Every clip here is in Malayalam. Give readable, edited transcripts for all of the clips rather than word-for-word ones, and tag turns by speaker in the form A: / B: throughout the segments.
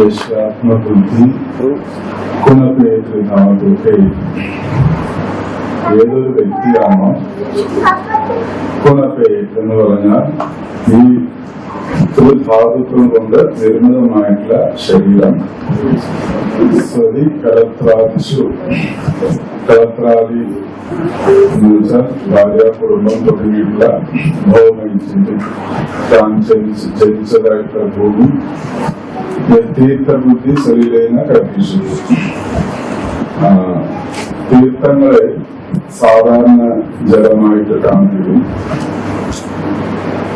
A: യശാത്മബുദ്ധി ഗുണപേതൃധാതുഹേ. ഏതൊരു വ്യക്തിയാണോ ഗുണപേത് എന്ന് പറഞ്ഞാൽ ഈ ഒരു ധാതുക്കൾ കൊണ്ട് നിർമ്മിതമായിട്ടുള്ള ശരീരം, സ്വതി കലത്രാദിച്ചു, കലത്രാദി എന്ന് വെച്ചാൽ ഭാര്യ, കുടുംബം തുടങ്ങിയിട്ടുള്ള ഭൗമനിശ്ചിതി, താൻ ജനിച്ചതായിട്ടുള്ള ഭൂമി, തീർത്ഥബുദ്ധി ശരീരേന കൽപ്പിച്ചു. തീർത്ഥങ്ങളെ സാധാരണ ജലമായിട്ട് കാണുകയും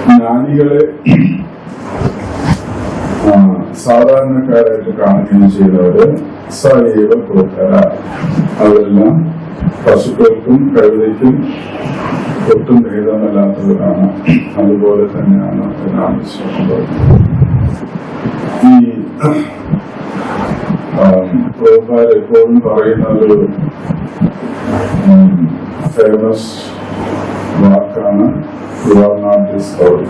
A: ജ്ഞാനികളെ സാധാരണക്കാരായിട്ട് കാണുകയും ചെയ്തവര് സൈവ പുറത്തര, അവരെല്ലാം പശുക്കൾക്കും കഴുതയ്ക്കും ഒട്ടും ഭേദമല്ലാത്തവരാണ്, അതുപോലെ തന്നെയാണ് എന്നാണ് വിശ്വാസം. ഈ പ്രഭുപാദ് എപ്പോഴും പറയുന്ന ഒരു ഫേമസ് വാക്കാണ് you are not this body.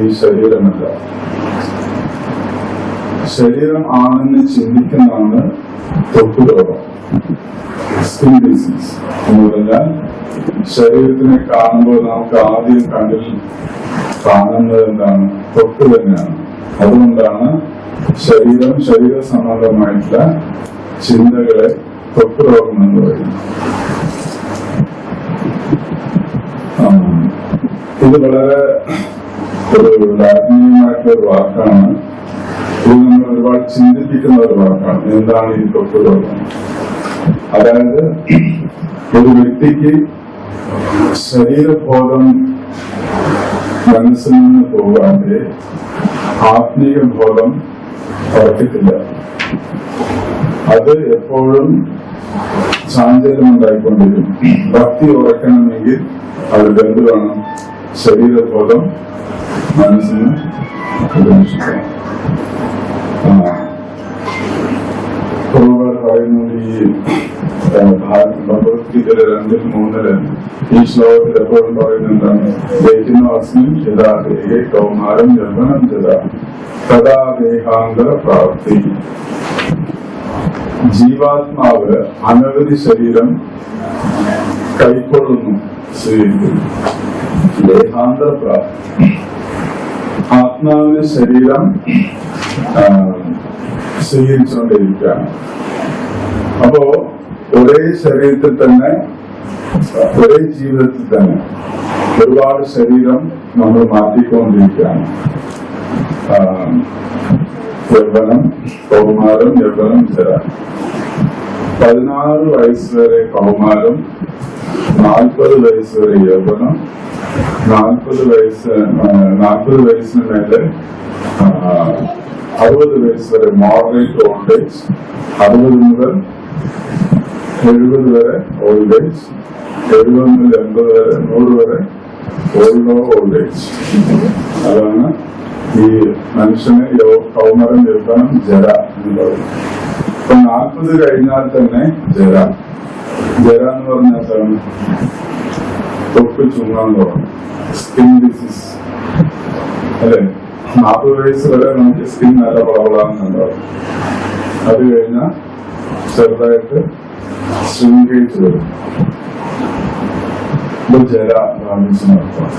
A: ഈ ശരീരമല്ല, ശരീരം ആണെന്ന് ചിന്തിക്കുന്നതാണ് ത്വക്ക് രോഗം, സ്കിൻ ഡിസീസ് എന്ന് പറഞ്ഞാൽ ശരീരത്തിനെ കാണുമ്പോൾ നമുക്ക് ആദ്യം കണ്ണിൽ കാണുന്നത് എന്താണ്? ത്വക്ക് തന്നെയാണ്. അതുകൊണ്ടാണ് ശരീര സംബന്ധമായിട്ടുള്ള ചിന്തകളെ ത്വക്ക് രോഗം എന്ന് പറയുന്നത്. ഇത് വളരെ ഒരു ആത്മീയമായിട്ടുള്ള ഒരു വാക്കാണ്. ഇത് നമ്മൾ ഒരുപാട് ചിന്തിപ്പിക്കുന്ന ഒരു വാക്കാണ്. എന്താണ് ഈ ത്വക്ക് രോഗം? അതായത് ഒരു വ്യക്തിക്ക് ശരീരബോധം മനസ്സിൽ നിന്ന് പോകാതെ ആത്മീയ ബോധം ഉറക്കത്തില്ല. അത് എപ്പോഴും ചാഞ്ചല്യം ഉണ്ടായിക്കൊണ്ടിരിക്കും. ഭക്തി ഉറക്കണമെങ്കിൽ അത് എന്ത് വേണം? ശരീരബോധം മനസ്സിന് ഉപേക്ഷിക്കണം. പറയുന്നത് ഈ ഭഗവത്ഗീതയിലെ 2:3 ഈ ശ്ലോകത്തിൽ എപ്പോഴും പറയുന്നുണ്ടാണ്, കൗമാരം യൗവനം തഥാ ദേഹാന്തര പ്രാപ്തി. ജീവാത്മാവ് അനവധി ശരീരം കൈക്കൊള്ളുന്നു, സ്വീകരിക്കുന്നു. ദേഹാന്തര പ്രാപ്തി, ആത്മാവിന് ശരീരം സ്വീകരിച്ചുകൊണ്ടിരിക്കുകയാണ്. അപ്പോ ഒരേ ശരീരത്തിൽ തന്നെ, ഒരേ ജീവിതത്തിൽ തന്നെ ഒരുപാട് ശരീരം നമ്മൾ മാറ്റിക്കൊണ്ടിരിക്കുകയാണ്. യൗവനം, കൗമാരം, യൗവനം, ജര. 16 വയസ്സ് വരെ കൗമാരം, 40 വയസ്സ് വരെ യൗവനം, 40 വയസ്സിന് മേലെ 60 വയസ്സ് വരെ മോഡറേറ്റ് ഓൾഡ് ഏജ്, 60 മുതൽ 70 വരെ ഓൾഡ് ഏജ്, 70 മുതൽ 80 വരെ 100 വരെ ഓൾഡ് ഏജ്. അതാണ് ഈ മനുഷ്യന് കൗമാരം, യൗവനം, ജര എന്ന് പറയുന്നത്. അപ്പൊ 40 കഴിഞ്ഞാൽ തന്നെ ജര എന്ന് പറഞ്ഞാൽ തൊക്ക് ചുങ്ങാൻ തുടങ്ങും, സ്കിൻ ഡിസീസ് അല്ലെ. 40 വയസ്സ് വരെ നമുക്ക് സ്കിൻ നല്ല വളവളാന്നുണ്ടാവും. അത് കഴിഞ്ഞാൽ ചെറുതായിട്ട് ശൃംഗേജ് വരും. ഇത് ജര ബാധിച്ച് നടത്താം.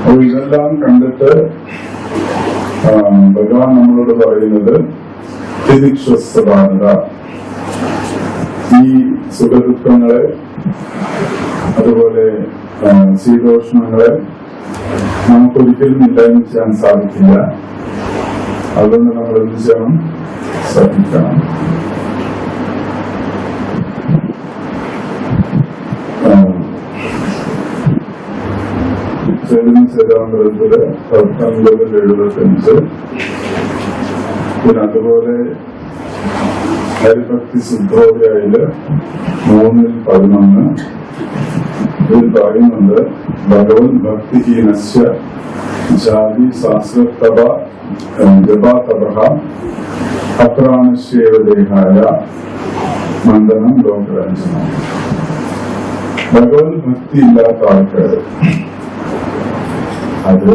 A: അപ്പൊ ഇതെല്ലാം കണ്ടിട്ട് ഭഗവാൻ നമ്മളോട് പറയുന്നത് തിരിശ്വസ്തത, ഈ സുഖദുഃഖങ്ങളെ, അതുപോലെ ശീതോഷ്ണങ്ങളെ നമുക്കൊരിക്കലും ഇല്ലായ്മ ചെയ്യാൻ സാധിക്കില്ല. അതുകൊണ്ട് നമ്മൾ എന്ത് ചെയ്യണം? സഹിക്കണം. ചരിതാമൃതത്തില് 1975, പിന്നെ അതുപോലെ ഹരിഭക്തി സിദ്ധോദയയില് 3:11 ഇതിൽ പറയുന്നുണ്ട്, ഭഗവത് ഭക്തിഹീനസ്യ ജാതി ശാസ്ത്രതപ ജപാതപഃ അപ്രാണസ്യേവ ദേഹായ മണ്ഡനം ലോകരഞ്ജനം. ഭഗവത് ഭക്തി ഇല്ലാത്ത ആൾക്കാർ അത്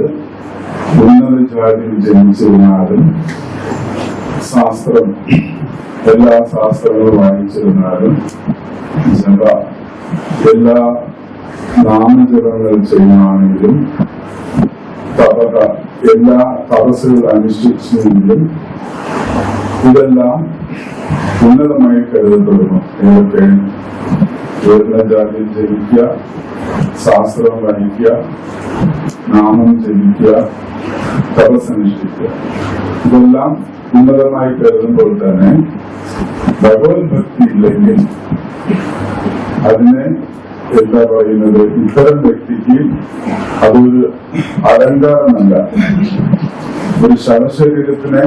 A: ഉന്നത ജാതിയിൽ ജനിച്ചിരുന്നാലും ശാസ്ത്രം എല്ലാ ശാസ്ത്രങ്ങളും വായിച്ചിരുന്നാലും ജപ എല്ലാ നാമജപങ്ങൾ ചെയ്യുകയാണെങ്കിലും തപക എല്ലാ തപസ്സുകൾ അനുഷ്ഠിച്ചെങ്കിലും ഇതെല്ലാം ഉന്നതമായി കരുതപ്പെടുന്നു. ഏതൊക്കെ? ഉയർന്ന ജാതിയിൽ ജനിക്കുക, ശാസ്ത്രം വായിക്കുക, നാമം ജപിക്കുക, തപസ്സനുഷ്ഠിക്കുക, ഇതെല്ലാം ഉന്നതമായി കരുതുമ്പോൾ തന്നെ ഭഗവത് ഭക്തി ഇല്ലെങ്കിൽ അതിനെ എന്താ പറയുന്നത്, ഇത്തരം വ്യക്തിക്ക് അതൊരു അലങ്കാരമല്ല. ഒരു ശവശരീരത്തിനെ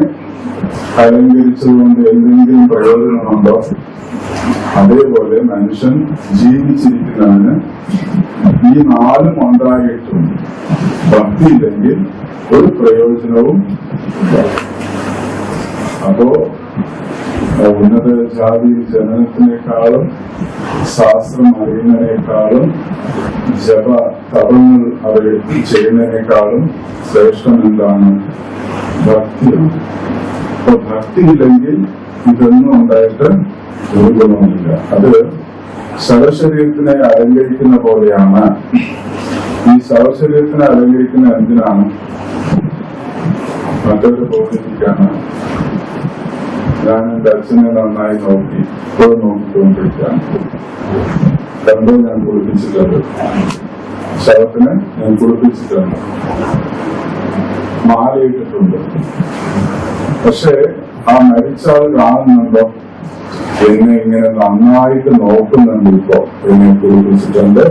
A: അലങ്കരിച്ചതുകൊണ്ട് എന്തെങ്കിലും പ്രയോജനമുണ്ടോ? അതേപോലെ മനുഷ്യൻ ജീവിച്ചിരിക്കുന്നതിന് ഈ നാലും ഉണ്ടായിട്ടും ഭക്തിയില്ലെങ്കിൽ ഒരു പ്രയോജനവും ഇല്ല. അപ്പോ ഉന്നത ജാതി ജനനത്തിനേക്കാളും ശാസ്ത്രം അറിയുന്നതിനേക്കാളും ജപ തപങ്ങൾ ചെയ്യുന്നതിനേക്കാളും ശ്രേഷ്ഠം എന്താണ്? ഭക്തിയാണ്. അപ്പൊ ഭക്തിയില്ലെങ്കിൽ ഇതൊന്നും ഉണ്ടായിട്ട് ഒരു ഗുണമില്ല. അത് ശവശരീരത്തിനെ അലങ്കരിക്കുന്ന പോലെയാണ്. ഈ ശവശരീരത്തിനെ അലങ്കരിക്കുന്ന എന്തിനാണ്? മറ്റൊരു ബോധിപ്പിക്കാണ്. ഞാൻ എന്റെ അച്ഛനെ നന്നായി നോക്കി, ഇപ്പോൾ നോക്കിക്കൊണ്ടിരിക്കുകയാണ്. കണ്ടോ, ഞാൻ കുളിപ്പിച്ചിട്ടുണ്ട്, ശവത്തിനെ ഞാൻ കുളിപ്പിച്ചിട്ടുണ്ട്, മാലയിട്ടിട്ടുണ്ട്. പക്ഷെ ആ മരിച്ച ആൾ കാണുന്നുണ്ടോ? എന്നെ ഇങ്ങനെ നന്നായിട്ട് നോക്കുന്നുണ്ട്. ഇപ്പോ എന്നെ കുളിപ്പിച്ചിട്ടുണ്ട്,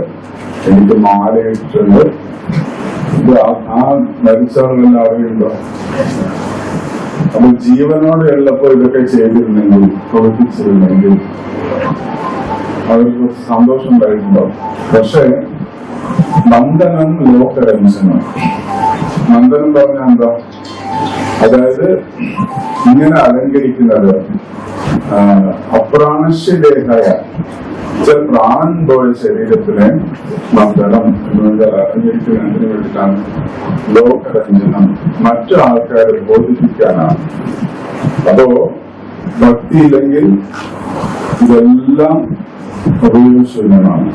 A: എനിക്ക് മാലയിട്ടിട്ടുണ്ട്. ആ മരിച്ച ആളെല്ലാം അറിയുണ്ടോ? അപ്പൊ ജീവനോടെ ഉള്ളപ്പോ ഇതൊക്കെ ചെയ്തിരുന്നെങ്കിൽ, കുളിപ്പിച്ചിരുന്നെങ്കിൽ അവർക്ക് കുറച്ച് സന്തോഷം ഉണ്ടായിട്ടുണ്ടോ? പക്ഷെ നന്ദനം ലോകരഞ്ജനം. നന്ദനം പറഞ്ഞ എന്താ? അതായത് ഇങ്ങനെ അലങ്കരിക്കുന്നത് അപ്രാണശ്യദേഹായ പ്രാണൻ പോയ ശരീരത്തിനെ നന്ദനം എന്ന് പറഞ്ഞാൽ അലങ്കരിക്കുന്നതിന് വേണ്ടിയിട്ടാണ്. ലോകരഞ്ജനം, മറ്റു ആൾക്കാരെ ബോധിപ്പിക്കാനാണ്. അപ്പോ ഭക്തിയില്ലെങ്കിൽ ഇതെല്ലാം ഉപയോഗശൂന്യമാണ്.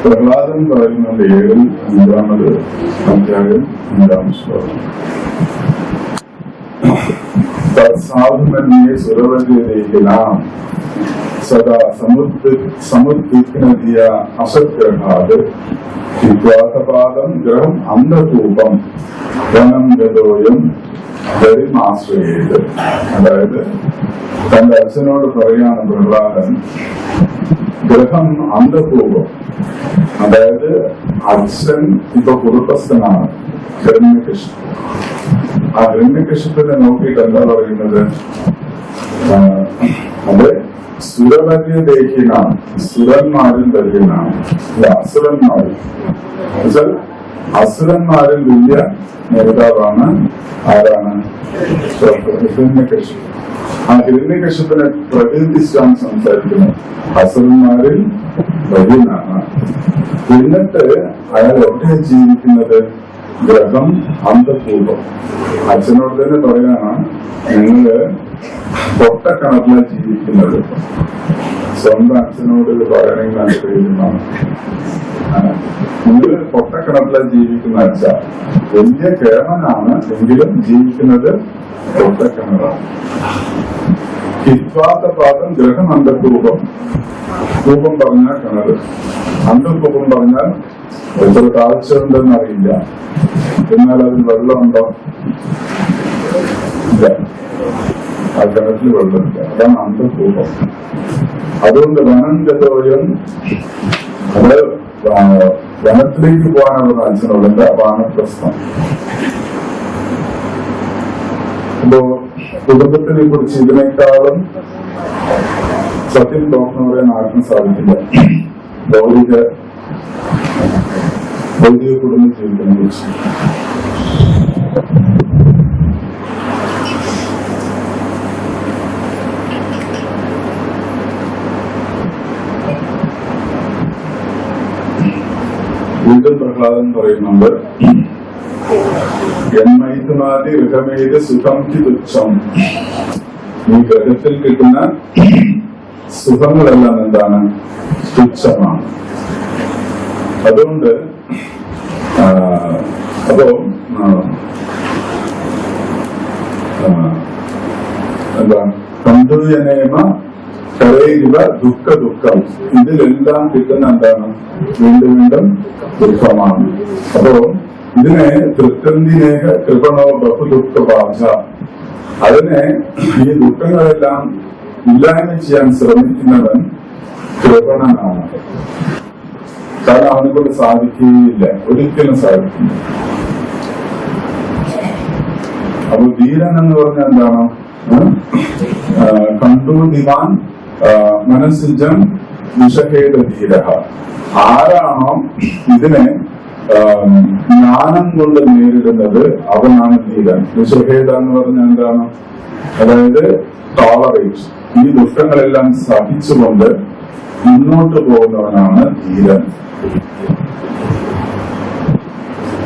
A: പ്രഹ്ലാദൻ പറയുന്നത് 7-5 അധ്യായം 5 ശ്ലോകം. സാധുമന്യെ സുരവര്യദേഹിനാം സദാ സമുദ്വിഗ്നധിയ അസദ്ഗ്രഹാത് വിദ്വാതപാദം ഗ്രഹം അന്ധകൂപം വനം ഗതോയം ദരിമാശ്രയേത്. അതായത് തന്റെ അച്ഛനോട് പറയാണ് പ്രഹ്ലാദൻ, ഗ്രഹം അന്ധകൂപം. അതായത് അച്ഛൻ ഇപ്പൊ കുറുപ്പസ്ഥനാണ്, ഹിരണ്യകശിപു. ആ ഹിരണ്യകശിപിനെ നോക്കിയിട്ട് എന്താ പറയുന്നത്? അത് സുരവര്യദേഹിനാണ്, സുരന്മാരിൽ വര്യനാണ്, അസുരന്മാരിൽ. എന്നുവെച്ചാൽ അസുരന്മാരിൽ വലിയ നേതാവാണ് ആരാണ്? ഹിരണ്യകശിപു. ആ ഹിരണ്യകശിപിനെ പ്രകീർത്തിച്ചാണ് സംസാരിക്കുന്നത്. അസുരന്മാരിൽ വര്യനാണ്. എന്നിട്ട് അയാൾ എവിടെ ജീവിക്കുന്നത്? ഗ്രഹം അന്ധപൂർവം. അച്ഛനോട് തന്നെ പറയാണ്, നിങ്ങള് പൊട്ടക്കിണറിലാണ് ജീവിക്കുന്നത്. സ്വന്തം അച്ഛനോട് ഇത് പറയണമെങ്കിൽ ആഗ്രഹിക്കുന്നതാണ്. നിങ്ങൾ പൊട്ടക്കിണറിലാണ് ജീവിക്കുന്ന അച്ഛ. വലിയ കേമനാണ്, എങ്കിലും ജീവിക്കുന്നത് പൊട്ടക്കിണറാണ്. ഹിത്വാതപാദം ഗ്രഹം അന്ധകൂപം. കൂപം പറഞ്ഞാൽ കിണറ്, അന്ധകൂപം പറഞ്ഞാൽ എത്ര താഴ്ച ഉണ്ടെന്ന് അറിയില്ല, എന്നാൽ അതിൽ വെള്ളമുണ്ടോ? ഇല്ല, ആ കിണറ്റിൽ വെള്ളമില്ല. അതാണ് അന്ധകൂപം. അതുകൊണ്ട് വനം ഗതോയം, അത് വനത്തിലേക്ക് പോകാനുള്ള അച്ഛനോടല്ല, വാനപ്രസ്ഥം. അപ്പോ കുടുംബത്തിനെ കുറിച്ച് ഇതിനേക്കാളും സത്യം തോന്നുന്നവരെ ആർക്കും സാധിക്കില്ല. ഭൗതിക കുടുംബ ജീവിതത്തിനെ കുറിച്ച് വീണ്ടും പ്രഹ്ലാദൻ പറയുന്നുണ്ട്, ജന്മൈതുമാതി ഗൃഹമേത് സുഖം കി തുച്ഛം. ഈ ഗ്രഹത്തിൽ കിട്ടുന്ന സുഖങ്ങളെല്ലാം എന്താണ്? തുച്ഛമാണ്. അതുകൊണ്ട് അപ്പോ എന്താ കണ്ടുജനേമ കരയുക ദുഃഖം. ഇതിലെല്ലാം കിട്ടുന്ന എന്താണ്? വീണ്ടും വീണ്ടും ദുഃഖമാണ്. അപ്പോ ഇതിനെ തൃക്കന്തിനേക കൃപണോ ബഹു ദുഃഖബാധ. അതിനെ ഈ ദുഃഖങ്ങളെല്ലാം ഇല്ലായ്മ ചെയ്യാൻ ശ്രമിക്കുന്നവൻ കൃപണനാണ്. കാരണം അവനെ കൊണ്ട് സാധിക്കുകയില്ല, ഒരിക്കലും സാധിക്കില്ല. അപ്പൊ ധീരൻ എന്ന് പറഞ്ഞാൽ എന്താണ്? കണ്ടു ദിവാൻ മനസ്സിജം വിഷഹേത ധീര. ആരാണോ ഇതിനെ ജ്ഞാനം കൊണ്ട് നേരിടുന്നത് അവനാണ് ധീരൻ. വിഷഹേത എന്ന് പറഞ്ഞാൽ എന്താണ്? അതായത് ടോളറേറ്റ്, ഈ ദുഃഖങ്ങളെല്ലാം സഹിച്ചുകൊണ്ട് മുന്നോട്ട് പോകുന്നവനാണ് ധീരൻ.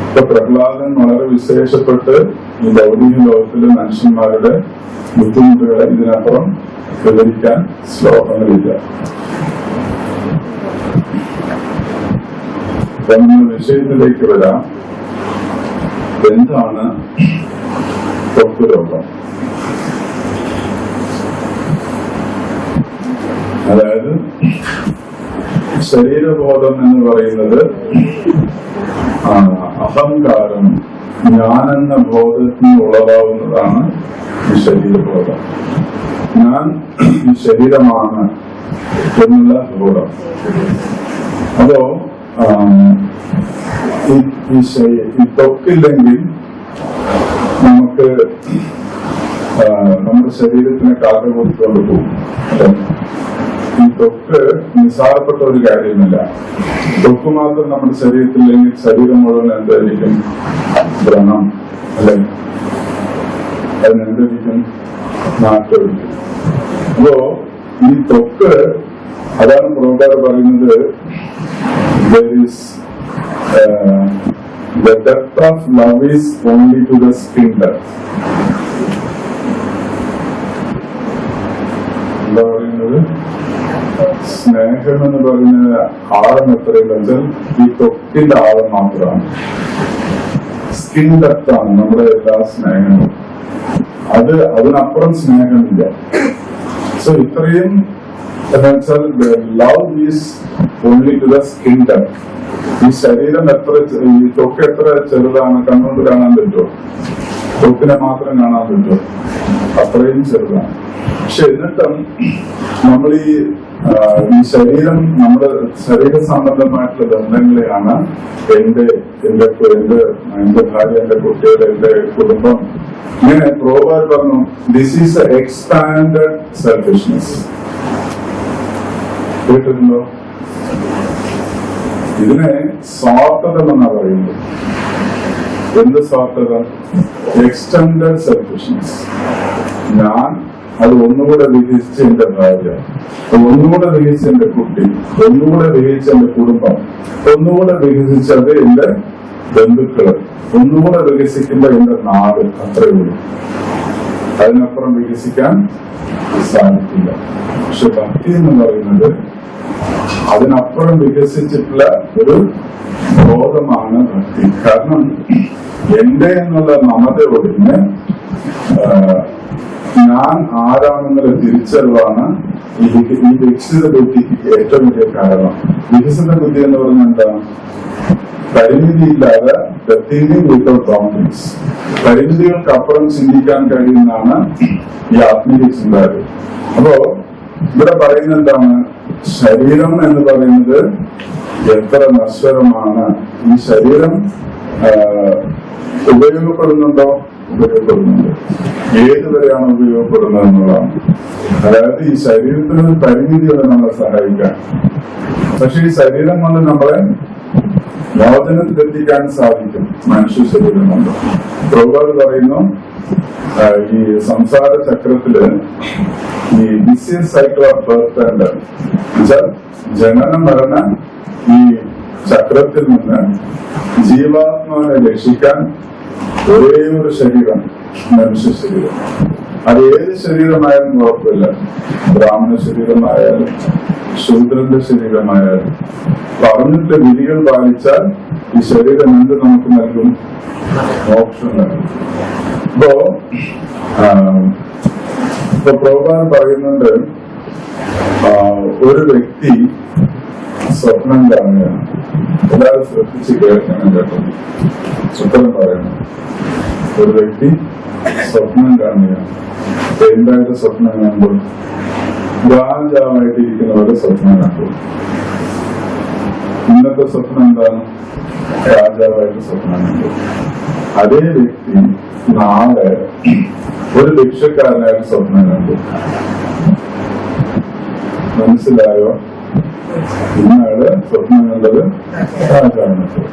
A: ഇപ്പൊ പ്രഹ്ലാദൻ വളരെ വിശേഷപ്പെട്ട് ഈ ഭൗതിക ലോകത്തിലെ മനുഷ്യന്മാരുടെ ബുദ്ധിമുട്ടുകളെ ഇതിനപ്പുറം വിവരിക്കാൻ ശ്ലോകങ്ങളില്ല. അപ്പൊ നമ്മൾ വിഷയത്തിലേക്ക് വരാം. എന്താണ് ത്വക്ക് രോഗം? അതായത് ശരീരബോധം എന്ന് പറയുന്നത് അഹങ്കാരം, ഞാനെന്ന ബോധത്തിന് ഉളവാകുന്നതാണ് ഈ ശരീരബോധം. ഞാൻ ഈ ശരീരമാണ് എന്നുള്ള ബോധം. അപ്പോ ഈ ത്വക്കില്ലെങ്കിൽ നമുക്ക് നമ്മുടെ ശരീരത്തിനെ കാട്ടുകൊടുത്തുകൊണ്ട് പോകും. ഈ ത്വക്ക് നിസ്സാരപ്പെട്ട ഒരു കാര്യമല്ല. ത്വക്ക് മാത്രം നമ്മുടെ ശരീരത്തില്ലെങ്കിൽ ശരീരം മുഴുവൻ എന്തായിരിക്കും? വ്രണം, അല്ലെ? അതിനെന്തായിരിക്കും? നാട്ടൊഴിക്കും. അപ്പോ ഈ ത്വക്ക്, അതാണ് പ്രഭുപാദർ പറയുന്നത്, the depth of love is only to the skin depth. എന്താ പറയുന്നത്? സ്നേഹം എന്ന് പറയുന്ന ആഴം എത്രയെന്ന് വെച്ചാൽ ഈ ത്വക്കിന്റെ ആഴം മാത്രമാണ്. സ്കിൻ ഡെപ്താണ് നമ്മുടെ എല്ലാ സ്നേഹങ്ങളും. അതിനപ്പുറം സ്നേഹമില്ല. സോ ഇത്രയും എന്നുവെച്ചാൽ love is only to the skin depth. ഈ ശരീരം എത്ര, ഈ ത്വക്ക് എത്ര ചെറുതാണ്, കണ്ണുകൊണ്ട് കാണാൻ പറ്റുമോ? ത്വക്കിനെ മാത്രം കാണാൻ പറ്റുമോ? അത്രയും ചെറുതാണ്. പക്ഷെ എന്നിട്ടും നമ്മൾ ഈ ശരീരം, നമ്മുടെ ശരീര സംബന്ധമായിട്ടുള്ള ബന്ധങ്ങളെയാണ് എന്റെ ഭാര്യ, എന്റെ കുട്ടികൾ, എന്റെ കുടുംബം, ഇങ്ങനെ പ്രോബർ പറഞ്ഞു. This is A expanded selfishness. കേട്ടിട്ടുണ്ടോ? ഇതിനെ സ്വാർത്ഥത എന്നാ പറയുന്നത്. എന്ത് സ്വാർത്ഥത? Extended selfishness. ഞാൻ അത് ഒന്നുകൂടെ വികസിച്ച് എന്റെ ഭാര്യ, ഒന്നുകൂടെ വികസിച്ച് എന്റെ കുട്ടി, ഒന്നുകൂടെ വികസിച്ച് എന്റെ കുടുംബം, ഒന്നുകൂടെ വികസിച്ചത് എന്റെ ബന്ധുക്കള്, ഒന്നുകൂടെ വികസിക്കുമ്പോ എന്റെ നാട്. അത്രയുള്ളൂ. അതിനപ്പുറം വികസിക്കാൻ സാധിക്കില്ല. പക്ഷെ ഭക്തി എന്ന് പറയുന്നത് അതിനപ്പുറം വികസിച്ചിട്ടുള്ള ഒരു ബോധമാണ് ഭക്തി. കാരണം എന്റെ എന്നുള്ള മമത ഒഴിഞ്ഞ് ഞാൻ ആരാണെന്നുള്ള തിരിച്ചറിവാണ് ഈ വികസിത ബുദ്ധിക്ക് ഏറ്റവും വലിയ കാരണം. വികസിത ബുദ്ധി എന്ന് പറഞ്ഞാൽ എന്താണ്? പരിമിതിയില്ലാതെ വിത്തൗട്ട് ബൗണ്ടറീസ്. പരിമിതികൾക്കപ്പുറം ചിന്തിക്കാൻ കഴിയുന്നതാണ് ഈ ആത്മീയ ചിന്താഗതി. അപ്പോ ഇവിടെ പറയുന്നത് എന്താണ്? ശരീരം എന്ന് പറയുന്നത് എത്ര നശ്വരമാണ്. ഈ ശരീരം ഉപയോഗപ്പെടുന്നുണ്ടോ? ഉപയോഗപ്പെടുന്നുണ്ട്. ഏതുവരെയാണ് ഉപയോഗപ്പെടുന്നത് എന്നുള്ളതാണ്. അതായത് ഈ ശരീരത്തിന് പരിമിതികളെ നമ്മളെ സഹായിക്കാൻ. പക്ഷെ ഈ ശരീരം കൊണ്ട് നമ്മളെ മോചനത്തിലെത്തിക്കാൻ സാധിക്കും. മനുഷ്യ ശരീരം കൊണ്ട് പ്രഭുപാദർ പറയുന്നു, ഈ സംസാര ചക്രത്തില് ഈ vicious cycle of birth and death, ജനന മരണ ഈ ചക്രത്തിൽ നിന്ന് ജീവാത്മാവിനെ രക്ഷിക്കാൻ ഒരേ ഒരു ശരീരം, മനുഷ്യ ശരീരം. അത് ഏത് ശരീരമായാലും കുഴപ്പമില്ല. ബ്രാഹ്മണ ശരീരമായാലും ശൂദ്രന്റെ ശരീരമായാലും പറഞ്ഞിട്ട് വിധികൾ പാലിച്ചാൽ ഈ ശരീരം എന്ത് നമുക്ക് നൽകും? മോക്ഷം നൽകും. ഇപ്പൊ പ്രഭുപാദൻ പറയുന്നുണ്ട്, ഒരു വ്യക്തി സ്വപ്നം കാണുകയാണ്. എല്ലാവരും ശ്രദ്ധിച്ച് കേൾക്കണം കേട്ടോ. ഉത്തരം പറയണം. ഒരു വ്യക്തി സ്വപ്നം കാണുകയാണ്. എന്തായിട്ട് സ്വപ്നം കാണുമ്പോൾ? രാജാവായിട്ടിരിക്കുന്നവരുടെ സ്വപ്നം കണ്ടു. ഇന്നത്തെ സ്വപ്നം എന്താണ്? രാജാവായിട്ട് സ്വപ്നം കണ്ടു. അതേ വ്യക്തി നാളെ ഒരു ഭിക്ഷക്കാരനായിട്ട് സ്വപ്നം കണ്ടു. മനസ്സിലായോ? ഇന്നാള് സ്വപ്നം കണ്ടത് രാജാവിനെ പോലെ,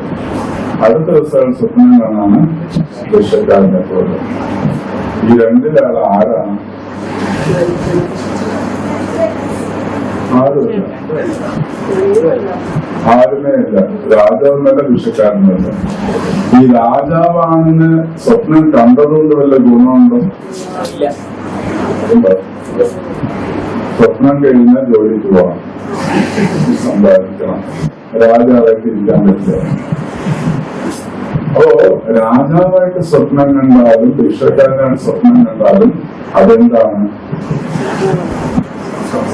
A: അടുത്ത ദിവസം സ്വപ്നം കാണാണ് ഭിക്ഷക്കാരനെ പോലെ. ഈ രണ്ടിലാൾ ആരാണ്? ആരുമേ ഇല്ല. രാജാവെന്നല്ല, ഭിക്ഷക്കാരനല്ല. ഈ രാജാവാണെന്ന് സ്വപ്നം കണ്ടതുകൊണ്ട് വല്ല ഗുണമുണ്ടോ? സ്വപ്നം കഴിഞ്ഞാൽ ജോലിക്ക് പോവാം, സമ്പാദിക്കണം, രാജാവായിട്ട് ഇരിക്കാൻ പറ്റില്ല. അപ്പോ രാജാവായിട്ട് സ്വപ്നം കണ്ടാലും ഭിക്ഷക്കാരനായിട്ട് സ്വപ്നം കണ്ടാലും അതെന്താണ്?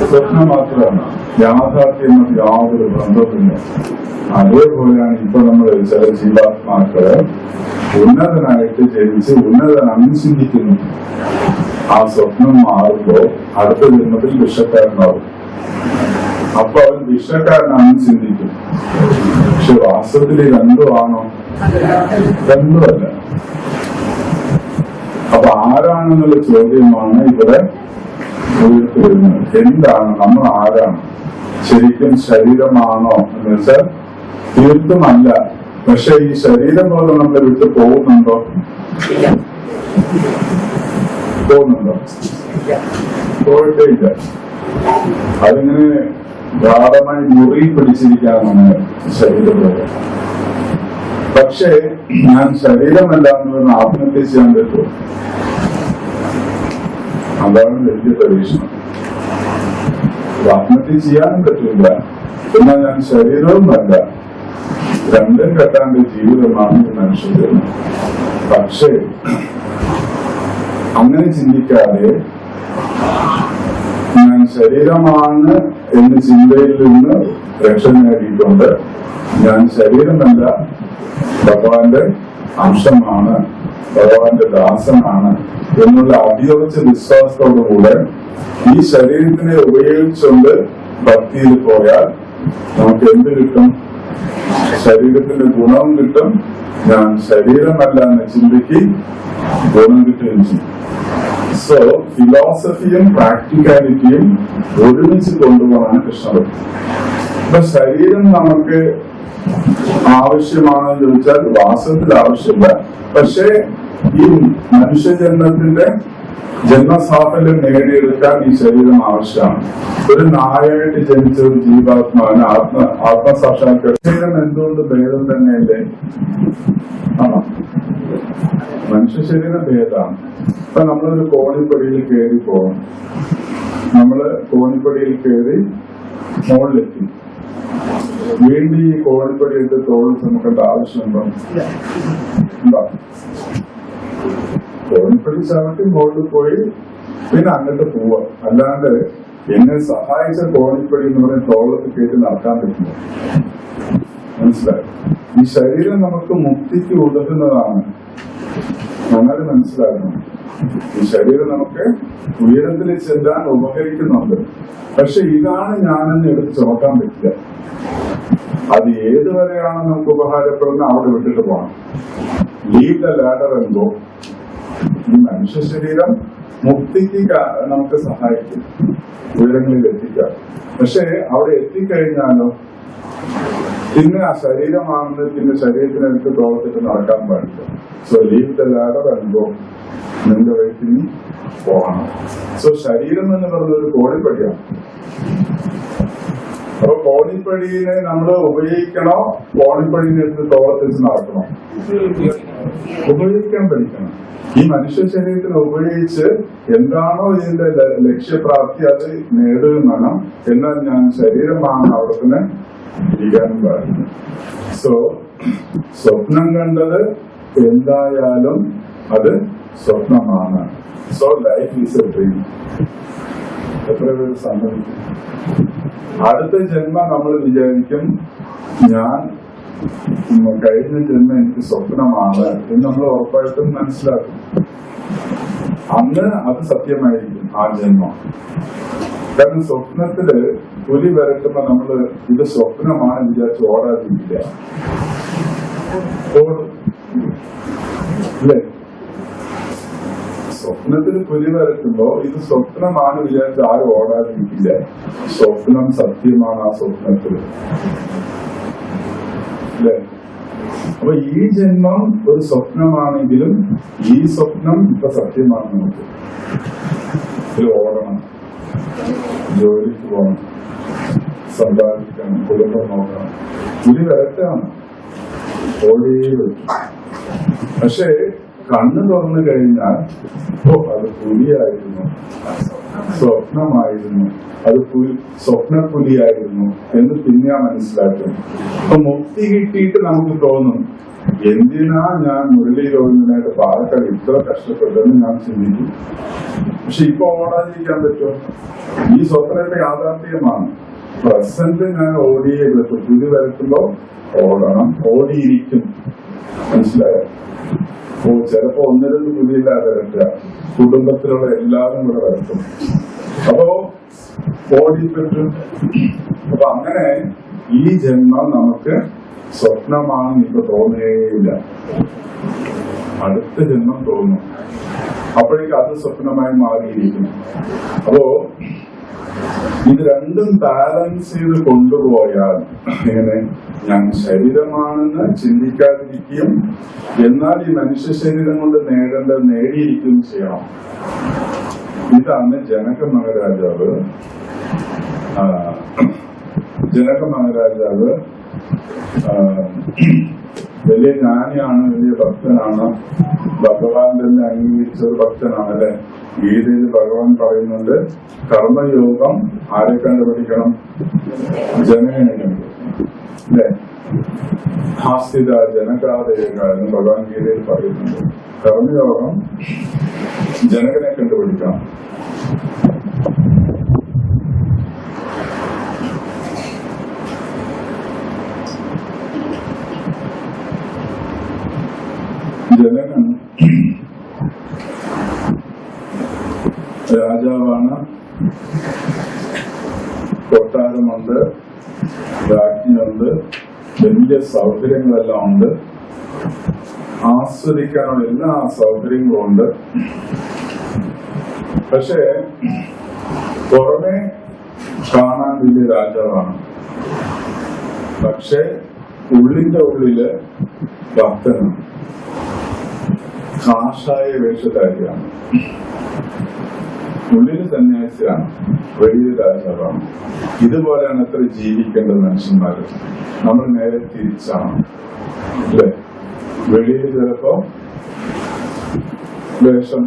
A: സ്വപ്നം മാത്രമാണ്, യാഥാർത്ഥ്യം യാതൊരു ബന്ധമില്ല. അതേപോലെയാണ് ഇപ്പൊ നമ്മൾ ചില ജീവാത്മാക്കള് ഉന്നതനായിട്ട് ജനിച്ച് ഉന്നതനാണെന്ന് ചിന്തിക്കുന്നു. ആ സ്വപ്നം മാറുമ്പോ അടുത്ത ജന്മത്തിൽ ഭിക്ഷക്കാരനാവും. അപ്പൊ അവൻ ഭിക്ഷക്കാരനാണെന്ന് ചിന്തിക്കും. പക്ഷെ വാസ്തവത്തിൽ രണ്ടുമാണോ? രണ്ടുമല്ല. അപ്പൊ ആരാണെന്നുള്ള ചോദ്യമാണ് ഇവിടെ ഉയർത്തിവരുന്നത്. എന്താണ് നമ്മൾ? ആരാണ്? ശരിക്കും ശരീരമാണോ എന്ന് വെച്ചാൽ തീർത്തുമല്ല. പക്ഷെ ഈ ശരീരം പോലെ നമ്മളെ വിട്ട് പോകുന്നുണ്ടോ? പോകുന്നുണ്ടോ? പോയിട്ടേ ഇല്ല. അതിങ്ങനെ ഗാഠമായി മുറി പിടിച്ചിരിക്കാനാണ് ശരീരം പോലെ. പക്ഷേ ഞാൻ ശരീരമല്ല എന്ന് പറഞ്ഞ് ആത്മഹത്യ ചെയ്യാൻ പറ്റുമോ? അതാണ് വലിയ പരീക്ഷണം. ആത്മഹത്യ ചെയ്യാനും പറ്റില്ല, എന്നാൽ ഞാൻ ശരീരവുമല്ല. രണ്ടും കെട്ടാണ്ട് ജീവിതമാണ് മനുഷ്യന്റെ. പക്ഷേ അങ്ങനെ ചിന്തിക്കാതെ ഞാൻ ശരീരമാണ് എന്ന ചിന്തയിൽ നിന്ന് രക്ഷ നേടിയിട്ടുണ്ട്. ഞാൻ ശരീരമല്ല, ഭഗവാന്റെ അംശമാണ്, ഭഗവാന്റെ ദാസനാണ് എന്നുള്ള അടിയുറച്ച വിശ്വാസത്തോടുകൂടെ ഈ ശരീരത്തിനെ ഉപയോഗിച്ചുകൊണ്ട് ഭക്തിയിൽ പോയാൽ നമുക്ക് എന്ത് കിട്ടും? ശരീരത്തിന്റെ ഗുണവും കിട്ടും. ഞാൻ ശരീരമല്ല എന്ന ചിന്തയ്ക്ക് ഗുണം കിട്ടുകയും ചെയ്യും. സോ ഫിലോസഫിയും പ്രാക്ടിക്കാലിറ്റിയും ഒരുമിച്ച് കൊണ്ടുപോകാനാണ് കൃഷ്ണഭക്തി. അപ്പൊ ശരീരം നമുക്ക് ആവശ്യമാണെന്ന് ചോദിച്ചാൽ വാസ്തവത്തിൽ ആവശ്യമില്ല. പക്ഷേ ഈ മനുഷ്യജന്മത്തിന്റെ ജന്മസാഫല്യം നേടിയെടുക്കാൻ ഈ ശരീരം ആവശ്യമാണ്. ഒരു നായായിട്ട് ജനിച്ച ഒരു ജീവാത്മാവിന് ആത്മസാക്ഷാത്കാരം. ശരീരം എന്തുകൊണ്ട് ഭേദം തന്നെയല്ലേ? ആണോ? മനുഷ്യ ശരീരം ഭേദമാണ്. ഇപ്പൊ നമ്മളൊരു കോണിപ്പടിയിൽ കയറി പോകണം. നമ്മള് കോണിപ്പടിയിൽ കയറി മുകളിലെത്തി. വീണ്ടും ഈ കോണിപ്പടി എടുത്ത് തോളിൽ ചുമക്കേണ്ട ആവശ്യമുണ്ടോ? ഉണ്ടോ? കോണിപ്പടി ചവിട്ടി മുകളിൽ പോയി പിന്നെ അങ്ങോട്ട് പോവാ. അല്ലാണ്ട് എന്നെ സഹായിച്ച കോണിപ്പടി എന്ന് പറഞ്ഞ തോളത്ത് കയറ്റി നടക്കാൻ പറ്റില്ല. മനസ്സിലായി? ഈ ശരീരം നമുക്ക് മുക്തിക്ക് ഉതകുന്നതാണ്. നന്നായി മനസ്സിലാക്കണം. ഈ ശരീരം നമുക്ക് ഉയരത്തിൽ ചെല്ലാൻ ഉപകരിക്കുന്നുണ്ട്. പക്ഷെ ഇതാണ് ഞാനെന്ന് എടുത്ത് ചുമക്കാൻ പറ്റില്ല. അത് ഏതുവരെയാണ് നമുക്ക് ഉപകാരപ്പെടുന്നത് അവിടെ വിട്ടിട്ട് പോകണം. ലീവ് ദ ലാഡർ എന്തോ. ഈ മനുഷ്യ ശരീരം മുക്തിക്ക് നമുക്ക് സഹായിക്കും, ഉയരങ്ങളിൽ എത്തിക്കാം. പക്ഷെ അവിടെ എത്തിക്കഴിഞ്ഞാലോ പിന്നെ ആ ശരീരമാണെന്ന് പിന്നെ ശരീരത്തിനടുത്ത് പ്രവർത്തിച്ച് നടക്കാൻ പാടില്ല. സോ ലീവ് ദ ലാഡർ എന്തോ നിന്റെ വഴിക്ക് പോകണം. സോ ശരീരം എന്ന് പറഞ്ഞൊരു കോടിപ്പടിയാണ്. അപ്പൊ കോണിപ്പടിയെ നമ്മൾ ഉപയോഗിക്കണോ, കോണിപ്പടിനെ എടുത്ത് തോളത്തിച്ച് നടക്കണോ? ഉപയോഗിക്കാൻ പഠിക്കണം. ഈ മനുഷ്യ ശരീരത്തിന് ഉപയോഗിച്ച് എന്താണോ ഇതിന്റെ ലക്ഷ്യപ്രാപ്തി അത് നേടുകയും വേണം. എന്നാൽ ഞാൻ ശരീരമാണ് അവിടെ തന്നെ ഇരിക്കാനും പാടില്ല. സോ സ്വപ്നം കണ്ടത് എന്തായാലും അത് സ്വപ്നമാണ്. So life is A dream. എത്ര പേര് സമ്മതിക്കും? അടുത്ത ജന്മം നമ്മൾ വിചാരിക്കും ഞാൻ കഴിഞ്ഞ ജന്മം എനിക്ക് സ്വപ്നമാണ് എന്ന് നമ്മൾ ഉറപ്പായിട്ടും മനസ്സിലാക്കും. അന്ന് അത് സത്യമായിരിക്കും ആ ജന്മം. കാരണം സ്വപ്നത്തില് പുലി വരട്ടുമ്പോ നമ്മള് ഇത് സ്വപ്നമാണ് വിചാരിച്ച് ഓടാതിരിക്കില്ല, അല്ലേ? സ്വപ്നത്തിൽ പുലി വരട്ടുമ്പോ ഇത് സ്വപ്നമാണ് വിചാരിച്ച് ആരും ഓടാതിരിക്കില്ല. സ്വപ്നം സത്യമാണ് ആ സ്വപ്നത്തിൽ, അല്ലേ? അപ്പൊ ഈ ജന്മം ഒരു സ്വപ്നമാണെങ്കിലും ഈ സ്വപ്നം ഇപ്പൊ സത്യമാണ്. നമുക്ക് ഇത് ഓടണം, ജോലിക്ക് പോകണം, സമ്പാദിക്കണം, കുടുംബം നോക്കണം. പുലി വരട്ടാണ്, ഓടിയേ പറ്റും. പക്ഷെ കണ്ണ് തുറന്നു കഴിഞ്ഞാൽ അത് പുലിയായിരുന്നു, സ്വപ്നമായിരുന്നു, അത് സ്വപ്നപ്പുലിയായിരുന്നു എന്ന് പിന്നെ മനസ്സിലാക്കും. അപ്പൊ മുക്തി കിട്ടിയിട്ട് നമുക്ക് തോന്നും എന്തിനാ ഞാൻ മുരളി ഗോവിന്ദനായിട്ട് പാലക്കാട് ഇത്ര കഷ്ടപ്പെട്ടെന്ന് ഞാൻ ചിന്തിക്കും. പക്ഷെ ഇപ്പൊ ഓടാതിരിക്കാൻ പറ്റുമോ? ഈ സ്വപ്നത്തെ യാഥാർത്ഥ്യമാണ്. പ്രസന്റ് ഞാൻ ഓടിയേ പറ്റും. പുലി വരട്ടുമ്പോ ഓടണം, ഓടിയിരിക്കും. മനസ്സിലായോ? ചിലപ്പോ ഒന്ന് രണ്ട് പുലിയില്ലാതെ വരട്ടുക, കുടുംബത്തിലുള്ള എല്ലാവരും കൂടെ വരട്ടും. അപ്പോ ഓടിപ്പറ്റും. അപ്പൊ അങ്ങനെ ഈ ജന്മം നമുക്ക് സ്വപ്നമാണെന്ന് ഇപ്പൊ തോന്നുകയില്ല. അടുത്ത ജന്മം തോന്നും, അപ്പോഴേക്കും അത് സ്വപ്നമായി മാറിയിരിക്കും. അപ്പോ ഇത് രണ്ടും ബാലൻസ് ചെയ്ത് കൊണ്ടുപോയാൽ ഇങ്ങനെ ഞാൻ ശരീരമാണെന്ന് ചിന്തിക്കാതിരിക്കുകയും എന്നാൽ ഈ മനുഷ്യ ശരീരം കൊണ്ട് നേടേണ്ടത് നേടിയിരിക്കുകയും ചെയ്യണം. ഇതാണ് ജനക മഹാരാജാവ് വലിയ ജ്ഞാനിയാണ്, വലിയ ഭക്തനാണ്, ഭഗവാൻ തന്നെ അംഗീകരിച്ച ഒരു ഭക്തനാണ്, അല്ലെ? ഗീതയിൽ ഭഗവാൻ പറയുന്നുണ്ട് കർമ്മയോഗം ആരെ കണ്ടുപിടിക്കണം? ജനകനെ കണ്ടുപിടിക്കണം, അല്ലെ? ഹാസ്യത ജനകാദേക എന്ന് ഭഗവാൻ ഗീതയിൽ പറയുന്നുണ്ട്. കർമ്മയോഗം ജനകനെ കണ്ടുപിടിക്കണം. ജനകൻ രാജാവാണ്, കൊട്ടാരമുണ്ട്, രാജ്ഞിയുണ്ട്, വലിയ സൗകര്യങ്ങളെല്ലാം ഉണ്ട്, ആസ്വദിക്കാനുള്ള എല്ലാ സൗകര്യങ്ങളും ഉണ്ട്. പക്ഷെ പുറമെ കാണാൻ വലിയ രാജാവാണ്, പക്ഷെ ഉള്ളിന്റെ ഉള്ളില് ഭക്തനാണ്, കാഷായ വേഷധാരിയാണ്, ഉള്ളിൽ സന്യാസിയാണ്, വലിയ രാജാവാണ്. ഇതുപോലെയാണ് എത്ര ജീവിക്കേണ്ടത് മനുഷ്യന്മാര്. നമ്മൾ നേരെ തിരിച്ചാണ്, അല്ലെ? വെളിയിൽ ചിലപ്പോ വേഷം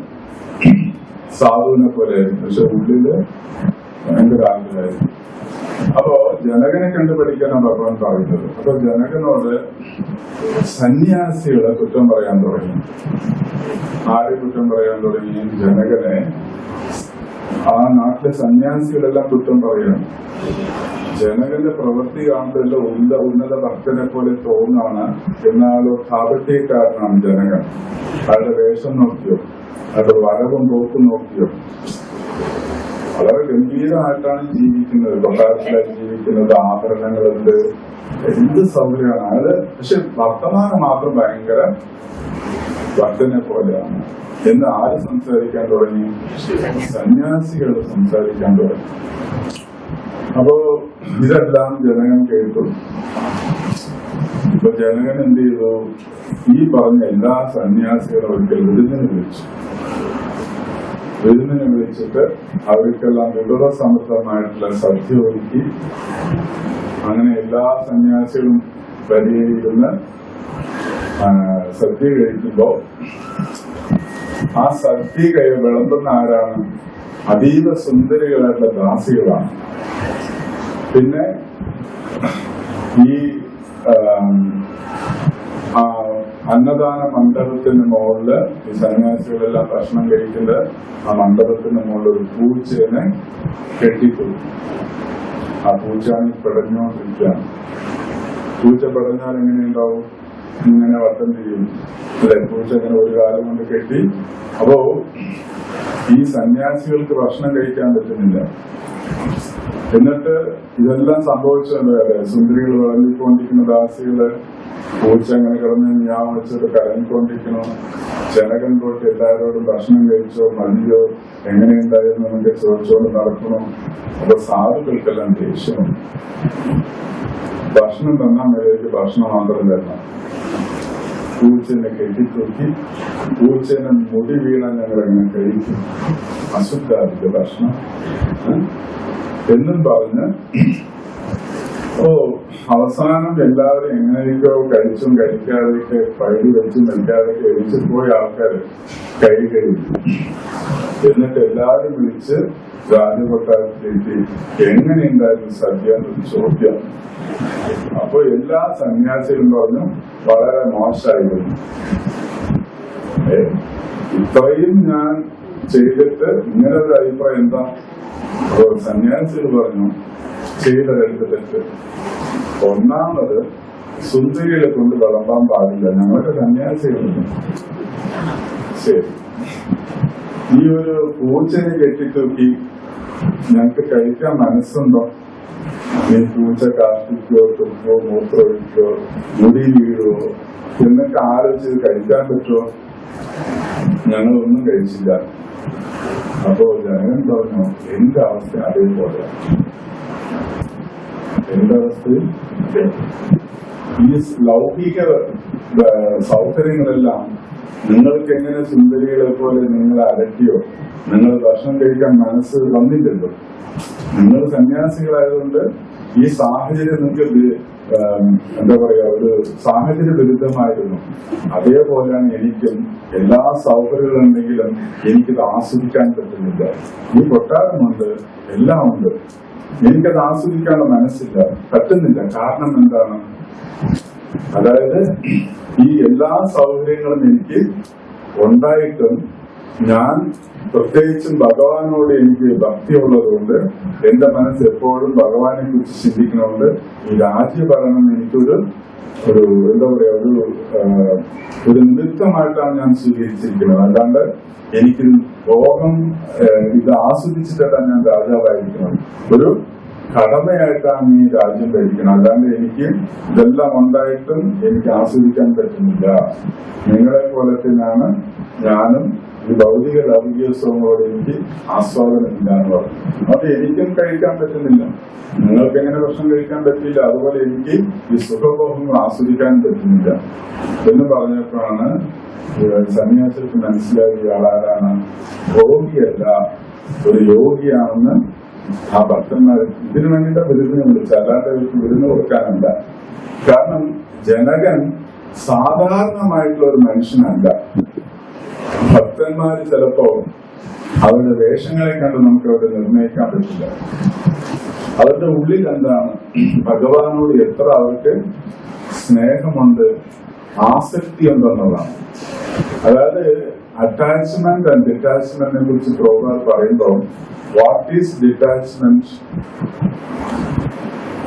A: സാധുവിനെ പോലെ ആയിരിക്കും, പക്ഷെ ഉള്ളില് ഭയങ്കര ആഗ്രഹമായിരിക്കും. അപ്പോ ജനകനെ കണ്ടുപഠിക്കാനാണ് ഭഗവാൻ പറയുന്നത്. അപ്പൊ ജനകനോട് സന്യാസികളെ കുറ്റം പറയാൻ തുടങ്ങി. ആരെ കുറ്റം പറയാൻ തുടങ്ങി? ജനകനെ. ആ നാട്ടിലെ സന്യാസികളെല്ലാം കുറ്റം പറയണം. ജനകന്റെ പ്രവൃത്തി കാണുന്നതല്ലോ ഉന്നത ഭക്തനെ പോലെ തോന്നാണ്, എന്നാലോ കാപട്യക്കാരനാണ് ജനകൻ. അയാളുടെ വേഷം നോക്കിയോ, അയാളുടെ വരവും പോക്കും നോക്കിയോ, വളരെ ഗംഭീരമായിട്ടാണ് ജീവിക്കുന്നത്, കൊട്ടാരത്തിലായി ജീവിക്കുന്നത്, ആഭരണങ്ങളുണ്ട്, എന്ത് സൗകര്യമാണ് അയാള്. പക്ഷെ വർത്തമാനം മാത്രം ഭയങ്കര ഭക്തനെ പോലെയാണ് എന്ന് ആര് സംസാരിക്കാൻ തുടങ്ങി? സന്യാസികൾ സംസാരിക്കാൻ തുടങ്ങി. അപ്പോ ഇതെല്ലാം ജനകൻ കേട്ടു. ഇപ്പൊ ജനകൻ എന്ത് ചെയ്തു? ഈ പറഞ്ഞ എല്ലാ സന്യാസികളും ഒരിക്കൽ വിടുതലിന് വിളിച്ചു. വിരുന്നിനെ വിളിച്ചിട്ട് അവർക്കെല്ലാം വിഭവസമൃദ്ധമായിട്ടുള്ള സദ്യ ഒരുക്കി. അങ്ങനെ എല്ലാ സന്യാസികളും വരികയിരുന്ന് സദ്യ കഴിക്കുമ്പോ ആ സദ്യ വിളമ്പുന്ന ആരാണ്? അതീവ സുന്ദരികളായിട്ടുള്ള ദാസികളാണ്. പിന്നെ ഈ അന്നദാന മണ്ഡപത്തിന് മുകളില് ഈ സന്യാസികളെല്ലാം ഭക്ഷണം കഴിക്കുന്നത് ആ മണ്ഡപത്തിന് മുകളിൽ ഒരു പൂച്ചേനെ കെട്ടിക്കൊടുക്കും. ആ പൂച്ചാണെങ്കിൽ പെടഞ്ഞോണ്ടിരിക്കുകയാണ്. പൂച്ച പെടഞ്ഞാൽ എങ്ങനെയുണ്ടാവും? ഇങ്ങനെ വട്ടം തിരിയും അല്ലെ? പൂച്ച ഇങ്ങനെ ഒരു കാലം കൊണ്ട് കെട്ടി. അപ്പോ ഈ സന്യാസികൾക്ക് ഭക്ഷണം കഴിക്കാൻ പറ്റുന്നില്ല. എന്നിട്ട് ഇതെല്ലാം സംഭവിച്ചത് സുന്ദരികൾ വളർന്നിക്കൊണ്ടിരിക്കുന്ന ദാസികള് പൂച്ച അങ്ങനെ കിടന്ന് ഞാൻ വെച്ചിട്ട് കരഞ്ഞിക്കൊണ്ടിരിക്കണോ? ജനകൻ തൊട്ട് എല്ലാവരോടും ഭക്ഷണം കഴിച്ചോ മതിയോ എങ്ങനെയുണ്ടായിരുന്നു എന്നൊക്കെ ചോദിച്ചോണ്ട് നടക്കണോ? അപ്പൊ സാധുക്കൾക്കെല്ലാം ദേഷ്യമാണ്. ഭക്ഷണം തന്നാൽ മേലേക്ക് ഭക്ഷണം മാത്രം തരണം. പൂച്ചനെ കെട്ടിത്തൂക്കി പൂച്ചനെ മുടി വീണാൻ ഞങ്ങൾ എങ്ങനെ കഴിക്കും? അശുദ്ധാതിന്റെ ഭക്ഷണം എന്നും പറഞ്ഞ് അവസാനം എല്ലാവരും എങ്ങനെയൊക്കെയോ കഴിച്ചും കഴിക്കാതെയൊക്കെ പഴുതി വെച്ചും കഴിക്കാതെയൊക്കെ എഴുതിച്ചു പോയ ആൾക്കാര് കൈ കഴിയും. എന്നിട്ട് എല്ലാവരും വിളിച്ച് രാജകൊട്ടാരത്തിലേക്ക് എങ്ങനെയുണ്ടായിരുന്നു സദ്യ എന്നൊരു ചോദ്യം. അപ്പൊ എല്ലാ സന്യാസികളും പറഞ്ഞു വളരെ മോശമായിരുന്നു. ഇത്രയും ഞാൻ ചെയ്തിട്ട് ഇങ്ങനെ ഒരു അഭിപ്രായം എന്താ? സന്യാസികൾ പറഞ്ഞു ചെയ്തതെടുത്ത് തെറ്റ്. ഒന്നാമത് സുന്ദരികളെ കൊണ്ട് വിളമ്പാൻ പാടില്ല, ഞങ്ങളുടെ സന്യാസികളുണ്ട്. ശരി, ഈ ഒരു പൂച്ചനെ കെട്ടിത്തൂക്കി ഞങ്ങക്ക് കഴിക്കാൻ മനസ്സുണ്ടോ? നീ പൂച്ച കാഷ്ടിക്കോ തുപ്പോ മൂത്രമൊഴിക്കോ മുടി വീഴുവോ എന്നൊക്കെ ആലോചിച്ച് കഴിക്കാൻ പറ്റുമോ? ഞങ്ങളൊന്നും കഴിച്ചില്ല. അപ്പോ ജനകൻ പറഞ്ഞു എന്റെ അവസ്ഥ അതേപോലെ. എന്റെ അവസ്ഥയിൽ ഈ ലൗകിക സൗകര്യങ്ങളെല്ലാം നിങ്ങൾക്ക് എങ്ങനെ സുന്ദരികളെ പോലെ നിങ്ങൾ അലട്ടിയോ? നിങ്ങൾ ഭക്ഷണം കഴിക്കാൻ മനസ്സ് വന്നില്ലല്ലോ. നിങ്ങൾ സന്യാസികളായതുകൊണ്ട് ഈ സാഹചര്യം നിങ്ങൾക്ക് എന്താ പറയാ ഒരു സാഹചര്യ വിരുദ്ധമായിരുന്നു. അതേപോലെയാണ് എനിക്കും എല്ലാ സൗകര്യങ്ങളുണ്ടെങ്കിലും എനിക്കത് ആസ്വദിക്കാൻ പറ്റുന്നില്ല. ഈ കൊട്ടാരമുണ്ട്, എല്ലാം ഉണ്ട്, എനിക്കത് ആസ്വദിക്കാനുള്ള മനസ്സില്ല, പറ്റുന്നില്ല. കാരണം എന്താണ്? അതായത് ഈ എല്ലാ സൗകര്യങ്ങളും എനിക്ക് ഉണ്ടായിട്ടും ഞാൻ പ്രത്യേകിച്ചും ഭഗവാനോട് എനിക്ക് ഭക്തിയുള്ളതുകൊണ്ട് എന്റെ മനസ്സ് എപ്പോഴും ഭഗവാനെ കുറിച്ച് ചിന്തിക്കണോണ്ട് ഈ രാജ്യഭരണം എനിക്കൊരു എന്താ പറയാ ഒരു നിമിത്തമായിട്ടാണ് ഞാൻ സ്വീകരിച്ചിരിക്കുന്നത്. അല്ലാണ്ട് എനിക്ക് ഭോഗം ഇത് ആസ്വദിച്ചിട്ടാണ് ഞാൻ രാജാവായിരിക്കണം. ഒരു കടമയായിട്ടാണ് ഈ രാജ്യം ഭരിക്കണം. അല്ലാണ്ട് എനിക്ക് ഇതെല്ലാം ഉണ്ടായിട്ടും എനിക്ക് ആസ്വദിക്കാൻ പറ്റുന്നില്ല. നിങ്ങളെ പോലെ തന്നെയാണ് ഞാനും ഈ ഭൗതിക ലൗകികോത്സവങ്ങളോട് എനിക്ക് ആസ്വാദനമില്ല എന്ന് പറഞ്ഞു. അത് എനിക്കും കഴിക്കാൻ പറ്റുന്നില്ല, നിങ്ങൾക്ക് എങ്ങനെ ഭക്ഷണം കഴിക്കാൻ പറ്റില്ല, അതുപോലെ എനിക്ക് ഈ സുഖഭോഗങ്ങൾ ആസ്വദിക്കാൻ പറ്റുന്നില്ല എന്ന് പറഞ്ഞപ്പോഴാണ് സന്യാസിക്ക് മനസ്സിലാക്കിയ ആളാരാണ്? ഭോഗിയല്ല, ഒരു യോഗിയാണെന്ന് ആ ഭക്തന്മാർ ഇതിനു വേണ്ടിയിട്ട് വിരുന്നിനെ വിളിച്ചു. അല്ലാതെ വിരുന്ന് കൊടുക്കാനല്ല. കാരണം ജനകൻ സാധാരണമായിട്ടുള്ള ഒരു മനുഷ്യനല്ല. ഭക്തന്മാര് ചിലപ്പോ അവരുടെ വേഷങ്ങളെ കണ്ട് നമുക്ക് അവരെ നിർണ്ണയിക്കാൻ പറ്റില്ല. അവരുടെ ഉള്ളിൽ എന്താണ്, ഭഗവാനോട് എത്ര അവർക്ക് സ്നേഹമുണ്ട്, ആസക്തി ഉണ്ടെന്നുള്ളതാണ്. അതായത് അറ്റാച്ച്മെന്റ് ആൻഡ് ഡിറ്റാച്ച്മെന്റിനെ കുറിച്ച് പ്രോഗ്രാം പറയുമ്പോൾ വാട്ട് ഈസ് ഡിറ്റാച്ച്മെന്റ്,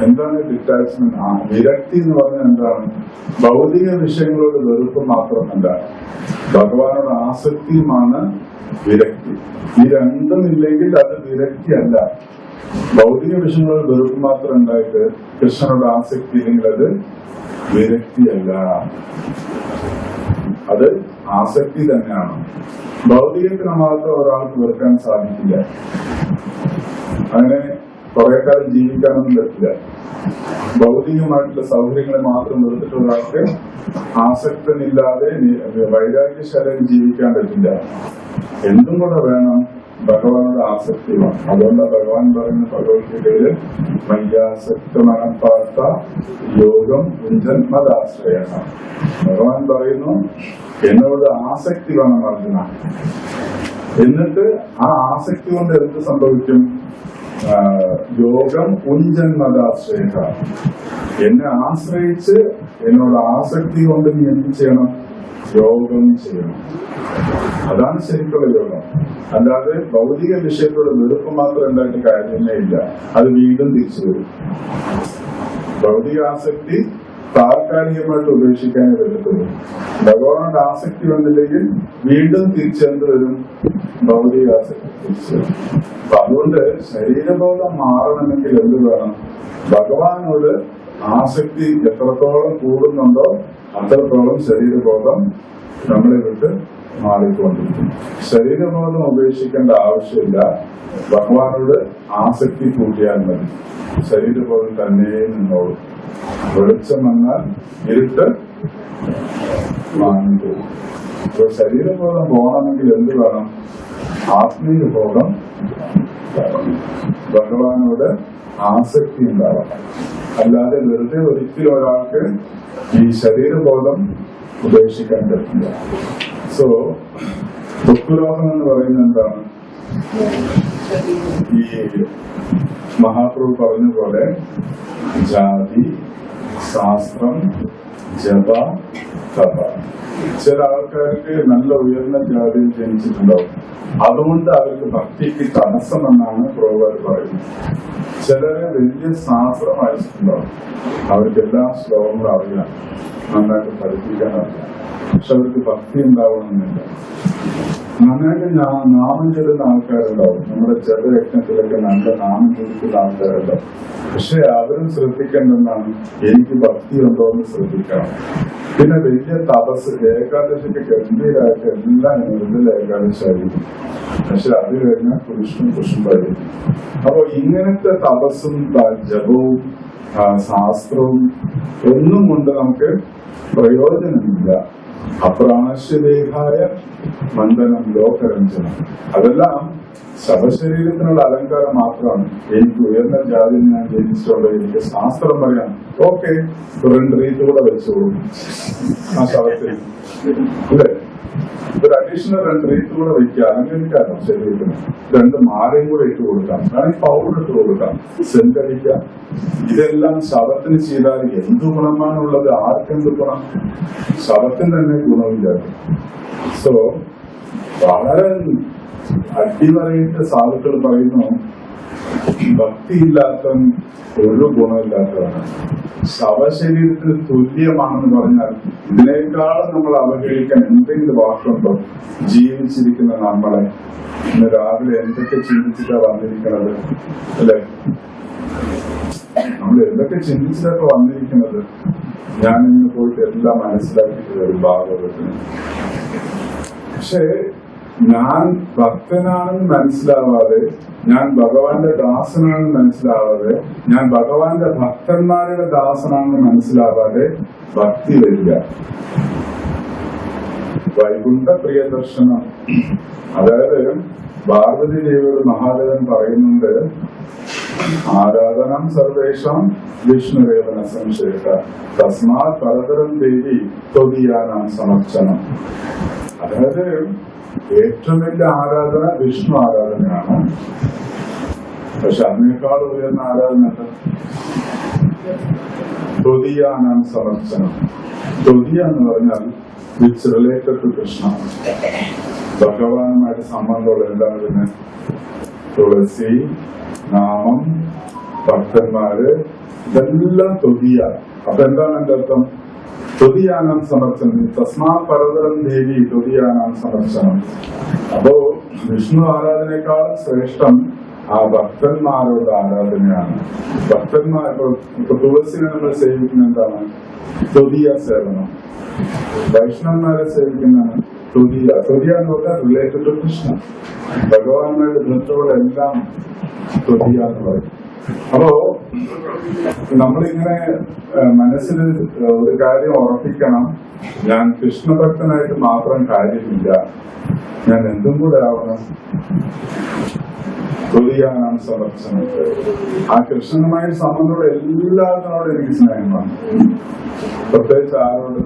A: എന്താണ് ഡിറ്റാച്ച്മെന്റ്? വിരക്തി എന്ന് പറഞ്ഞാൽ എന്താണ്? ഭൗതിക വിഷയങ്ങളോട് വെറുപ്പ് മാത്രമല്ല, ഭഗവാനോട് ആസക്തിയുമാണ് വിരക്തി. ഈ രണ്ടും ഇല്ലെങ്കിൽ അത് വിരക്തിയല്ല. ഭൗതിക വിഷയങ്ങളോട് വെറുപ്പ് മാത്രം ഉണ്ടായിട്ട് കൃഷ്ണനോട് ആസക്തി ഇല്ലെങ്കിൽ അത് വിരക്തിയല്ല, അത് ആസക്തി തന്നെയാണ്. ഭൗതികത്തിന് മാത്രം ഒരാൾക്ക് വെറുക്കാൻ സാധിക്കില്ല. അങ്ങനെ കുറെ കാലം ജീവിക്കാനൊന്നും പറ്റില്ല. ഭൗതികമായിട്ടുള്ള സൗകര്യങ്ങളെ മാത്രം വെറുത്തിട്ട് ഒരാൾക്ക് ആസക്തനില്ലാതെ വൈരാഗ്യശാലയിൽ ജീവിക്കാൻ പറ്റില്ല. എന്തും കൂടെ വേണം, ഭഗവാനോട് ആസക്തിയാണ്. അതുകൊണ്ട് ഭഗവാൻ പറയുന്ന ഭഗവത്ഗീതയില് മയ്യാസക്ത മനപ്പാത്ത യോഗം ഉഞ്ജന്മദാശ്രയ. ഭഗവാൻ പറയുന്നു എന്നോട് ആസക്തി വേണം അർജുന. എന്നിട്ട് ആ ആസക്തി കൊണ്ട് എന്ത് സംഭവിക്കും? യോഗം ഉഞ്ജന്മദാശ്രയ. എന്നെ ആശ്രയിച്ച് എന്നോട് ആസക്തി കൊണ്ട് നീ എന്ത് ചെയ്യണം? യോഗം ചെയ്യണം. അതാണ് ശരിക്കുള്ള യോഗം. അല്ലാതെ ഭൗതിക വിഷയത്തോട് വെറുപ്പ് മാത്രം ഉണ്ടായിട്ട് കാര്യമേ ഇല്ല. അത് വീണ്ടും തിരിച്ചു വരും. ഭൗതിക ആസക്തി താൽക്കാലികമായിട്ട് ഉപേക്ഷിക്കാനേ പറ്റത്തുള്ളൂ. ഭഗവാനോട് ആസക്തി വന്നില്ലെങ്കിൽ വീണ്ടും തിരിച്ചെന്ത് വരും? ഭൗതിക ആസക്തി തിരിച്ചു വരും. അപ്പൊ അതുകൊണ്ട് ശരീരബോധം മാറണമെങ്കിൽ എന്ത് വേണം? ഭഗവാനോട് ആസക്തി എത്രത്തോളം കൂടുന്നുണ്ടോ അത്രത്തോളം ശരീരബോധം നമ്മളെ വിട്ട് മാറിക്കൊണ്ടിരിക്കും. ശരീരബോധം ഉപേക്ഷിക്കേണ്ട ആവശ്യമില്ല. ഭഗവാനോട് ആസക്തി കൂട്ടിയാൽ മതി. ശരീരബോധം തന്നെ നിന്നോളും. വെളിച്ചം വന്നാൽ ഇരുട്ട് മാറിപ്പോകും. ഇപ്പൊ ശരീരബോധം പോകണമെങ്കിൽ എന്ത് വേണം? ആത്മീയ ബോധം ഭഗവാനോട് ആസക്തി ഉണ്ടാവണം. അല്ലാതെ വെറുതെ ഒരിക്കലും ഒരാൾക്ക് ഈ ശരീരബോധം ഉപേക്ഷിക്കാൻ പറ്റില്ല. സോ ദുഃഖലോകം എന്ന് പറയുന്നത് എന്താണ്? ഈ മഹാപ്രഭു പറഞ്ഞ പോലെ ജാതി, ശാസ്ത്രം, ജപ, തപ. ചില ആൾക്കാർക്ക് നല്ല ഉയർന്ന ജാതിയിൽ ജനിച്ചിട്ടുണ്ടാവും. അതുകൊണ്ട് അവർക്ക് ഭക്തിക്ക് തടസ്സമെന്നാണ് പ്രഭുപാദ് പറയുന്നത്. ചിലരെ വലിയ ശാസ്ത്രം വായിച്ചിട്ടുണ്ടാവും. അവർക്ക് എല്ലാ ശ്ലോകങ്ങളും അറിയാം, നന്നായിട്ട് പഠിപ്പിക്കാൻ അറിയാം. പക്ഷെ അവർക്ക് ഭക്തി ഉണ്ടാവണമെന്നില്ല. നന്നായിട്ട് നാമം ചെല്ലുന്ന ആൾക്കാരുണ്ടാവും. നമ്മുടെ ജപയജ്ഞത്തിലൊക്കെ നല്ല നാമം ചെലുത്തുന്ന ആൾക്കാരുണ്ടാവും. പക്ഷെ അവരും ശ്രദ്ധിക്കേണ്ടതാണ്, എനിക്ക് ഭക്തി ഉണ്ടോ എന്ന് ശ്രദ്ധിക്കണം. പിന്നെ വലിയ തപസ്, ഏകാദശിക്ക് ഗംഭീരമായിട്ട് എല്ലാം നിർമ്മല ഏകാദശി ആയിരിക്കും. പക്ഷെ അത് കഴിഞ്ഞാൽ പുഷ്പായിരിക്കും. അപ്പൊ ഇങ്ങനത്തെ തപസ്സും ജപവും ശാസ്ത്രവും ഒന്നും കൊണ്ട് നമുക്ക് പ്രയോജനമില്ല. അപ്രാണശ്യദേഹായ മണ്ഡലം ലോകരഞ്ജനം. അതെല്ലാം ശവശരീരത്തിനുള്ള അലങ്കാരം മാത്രമാണ്. എനിക്ക് ഉയർന്ന ജാതിയിൽ ഞാൻ ജനിച്ചിട്ടുള്ള എനിക്ക് ശാസ്ത്രം പറയാം. ഓക്കെ, 2 റീത്ത് കൂടെ വെച്ചോളൂ ആ ശവത്തിൽ, അല്ലേ? ഒരു അഡീഷണൽ 2 റീത്ത് കൂടെ വയ്ക്കുക, അലങ്കരിക്കാമോ ശരീരത്തിന്? 2 മാലയും കൂടെ ഇട്ട് കൊടുക്കാം, വേണമെങ്കിൽ പൗഡർ ഇട്ട് കൊടുക്കാം, സെൻറ്റടിക്കാം. ഇതെല്ലാം ശവത്തിന് ചെയ്താൽ എന്ത് ഗുണമാണുള്ളത്? ആർക്കെന്ത് ഗുണം? ശവത്തിന് തന്നെ ഗുണമില്ല. സോ വളരെ അടിമറിയിട്ട് സാധുക്കൾ പറയുന്നു, ഭക്തിയില്ലാത്ത ഒരു ഗുണമില്ലാത്തതാണ്. ശവശരീരത്തിന് തുല്യമാണെന്ന് പറഞ്ഞാൽ ഇതിനേക്കാളും നമ്മൾ അവഹേളിക്കാൻ എന്തെങ്കിലും വാക്കുണ്ടോ? ജീവിച്ചിരിക്കുന്ന നമ്മളെ ഇന്ന് രാവിലെ എന്തൊക്കെ ചിന്തിച്ചിട്ടാണ് വന്നിരിക്കുന്നത്, അല്ലെ? നമ്മൾ എന്തൊക്കെ ചിന്തിച്ചിട്ടൊക്കെ വന്നിരിക്കുന്നത്. ഞാൻ ഇന്ന് പോയിട്ട് എല്ലാം മനസ്സിലാക്കിയിട്ട് വരും ഭാഗവതത്തിന്. പക്ഷെ ഞാൻ ഭക്തനാണെന്ന് മനസ്സിലാവാതെ, ഞാൻ ഭഗവാന്റെ ദാസനാണെന്ന് മനസ്സിലാവാതെ, ഞാൻ ഭഗവാന്റെ ഭക്തന്മാരുടെ ദാസനാണെന്ന് മനസ്സിലാവാതെ ഭക്തി വരില്ല. വൈകുണ്ഠ പ്രിയദർശനം, അതായത് പാർവതി ദേവിയോട് മഹാദേവൻ പറയുന്നുണ്ട്, ആരാധനം സർവേഷാം വിഷ്ണുരേവന സംശേഷ തസ്മാത് പരതരം ദേവി ത്വദീയാനാം സമർച്ചനം. അതായത് ഏറ്റവും വലിയ ആരാധന വിഷ്ണു ആരാധനയാണ്. പക്ഷെ അതിനേക്കാൾ ഉയർന്ന ആരാധന ത്വദീയാനാം സമർച്ചനം. ത്വദീയ എന്ന് പറഞ്ഞാൽ വിച്ച് റിലേറ്റഡ് ടു കൃഷ്ണ. ഭഗവാനുമായിട്ട് സംബന്ധമുള്ള എന്താണ്? പിന്നെ തുളസി, നാമം, ഭക്തന്മാര്, ഇതെല്ലാം ത്വദീയ. അപ്പൊ എന്താണ് എന്റെ അർത്ഥം? ത്വദീയാനാം സമർച്ചനം. തസ്മാ പരതരം ദേവി ത്വദീയാനാം സമർച്ചനം. അപ്പോ വിഷ്ണു ആരാധനയെക്കാളും ശ്രേഷ്ഠം ആ ഭക്തന്മാരുടെ ആരാധനയാണ്. ഭക്തന്മാർ ഇപ്പൊ തുളസിനെ നമ്മൾ സേവിക്കുന്ന എന്താണ്? ത്വദീയ സേവനം. വൈഷ്ണവന്മാരെ സേവിക്കുന്നതാണ് ത്വദീയ. ത്വദീയ എന്ന് പറഞ്ഞാൽ റിലേറ്റഡ് ടു കൃഷ്ണ. ഭഗവാനുമായിട്ട് ബന്ധമുള്ള എല്ലാം ത്വദീയ എന്ന് പറയും. അപ്പോ നമ്മളിങ്ങനെ മനസ്സിൽ ഒരു കാര്യം ഉറപ്പിക്കണം, ഞാൻ കൃഷ്ണഭക്തനായിട്ട് മാത്രം കാര്യമില്ല, ഞാൻ എന്തും കൂടെ ആവണം. തൊലിയാനാണ് സമർച്ചനം. ആ കൃഷ്ണനുമായി സംബന്ധമുള്ള എല്ലാത്തിനോടും എനിക്ക് സ്നേഹമാണ്. പ്രത്യേകിച്ച് ആരോട്?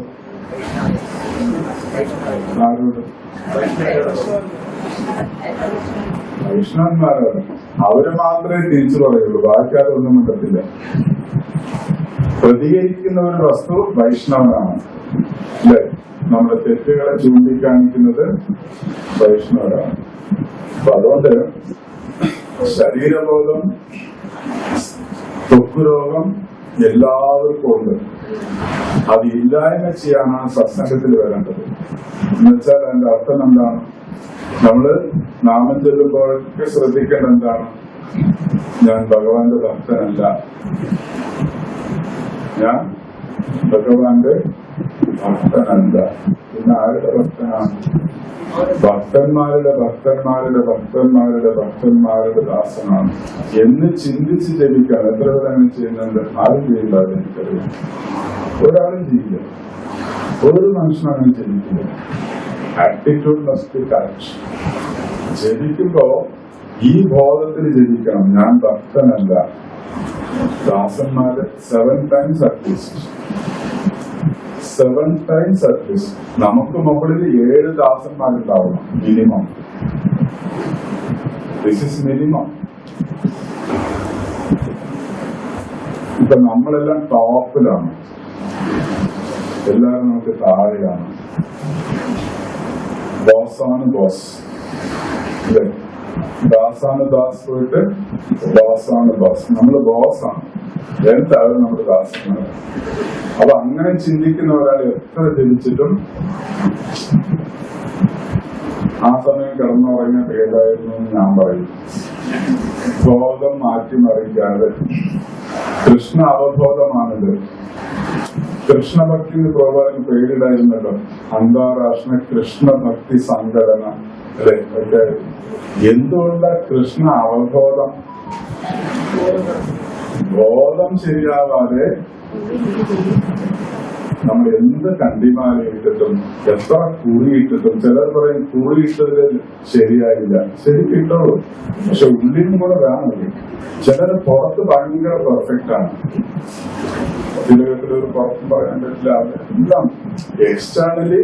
A: വൈഷ്ണവന്മാരോട്. അവര് മാത്രമേ തിരിച്ചു പറയുള്ളൂ, ബാക്കി ആരൊന്നും മിണ്ടത്തില്ല. പ്രതികരിക്കുന്ന ഒരു വസ്തു വൈഷ്ണവനാണ്, അല്ലെ? നമ്മുടെ തെറ്റുകളെ ചൂണ്ടിക്കാണിക്കുന്നത് വൈഷ്ണവരാണ്. അപ്പൊ അതുകൊണ്ട് ശരീരബോധം, ത്വക്ക് രോഗം എല്ലാവർക്കും ഉണ്ട്. അത് ഇല്ലായ്മ ചെയ്യാനാണ് സത്സംഗത്തിൽ വരേണ്ടത്. എന്നുവെച്ചാൽ അതിന്റെ അർത്ഥം എന്താണ്? നമ്മള് നാമം ചൊല്ലുമ്പോഴൊക്കെ ശ്രദ്ധിക്കേണ്ട എന്താണ്? ഞാൻ ഭഗവാന്റെ ഭക്തനല്ല, ഞാൻ ഭഗവാന്റെ ഭക്തനല്ല. പിന്നെ ആരുടെ ഭക്തനാണ്? ഭക്തന്മാരുടെ ഭക്തന്മാരുടെ ഭക്തന്മാരുടെ ഭക്തന്മാരുടെ ദാസനാണ് എന്ന് ചിന്തിച്ച് ജപിക്കാൻ എത്ര പേര് അങ്ങനെ ചെയ്യുന്നുണ്ട്? ആരും ചെയ്യില്ല. എനിക്കറിയാം, ഒരാളും ചെയ്യില്ല, ഒരു മനുഷ്യനും അങ്ങനെ ജപിക്കില്ല. Attitude must be correct. ജപിക്കുമ്പോ ഈ ബോധത്തിൽ ജപിക്കണം, ഞാൻ ഭക്തനല്ല. ദാസന്മാര് 7 times അറ്റ്ലീസ്റ്റ്, 7 times അറ്റ്ലീസ്റ്റ്. നമുക്ക് മുകളിൽ 7 ദാസന്മാരുണ്ടാവണം മിനിമം. This is minimum. ഇപ്പൊ നമ്മളെല്ലാം ടോപ്പിലാണ്, എല്ലാവരും നമുക്ക് താഴെയാണ്. ബോസാണ് ബോസ്, അല്ലേ? ദാസാണ് ദാസ് പോയിട്ട് ബോസാണ് ബോസ്. നമ്മള് ബോസാണ്, എന്തായാലും നമ്മുടെ ദാസന്മാർ. അപ്പൊ അങ്ങനെ ചിന്തിക്കുന്ന ഒരാൾ എത്ര ജനിച്ചിട്ടും ആ സമയം കിടന്നുറങ്ങിയ പേരായിരുന്നു എന്ന് ഞാൻ പറയും. ബോധം മാറ്റിമറിക്കാതെ കൃഷ്ണ അവബോധമാണിത്. കൃഷ്ണഭക്തി പ്രോഗ്രാമിന് പേരിടായിരുന്നല്ലോ, അന്താരാഷ്ട്ര കൃഷ്ണഭക്തി സംഘടന, അല്ലെ? ഒക്കെ എന്തുകൊണ്ടാ കൃഷ്ണ അവബോധം? ബോധം ശരിയാവാതെ നമ്മൾ എന്ത് കണ്ടിമാലയിട്ടിട്ടും എത്ര കുറിയിട്ടിട്ടും, ചിലർ പറയും കുറിയിട്ടതിൽ ശരിയായില്ല. ശരിക്കിട്ടുള്ളൂ, പക്ഷെ ഉള്ളിനും കൂടെ വേണമല്ലേ. ചിലര് പുറത്ത് ഭയങ്കര പെർഫെക്റ്റ് ആണ്, ചിലര് പുറത്ത് പറയാൻ പറ്റില്ല. എല്ലാം എക്സ്റ്റേണലി,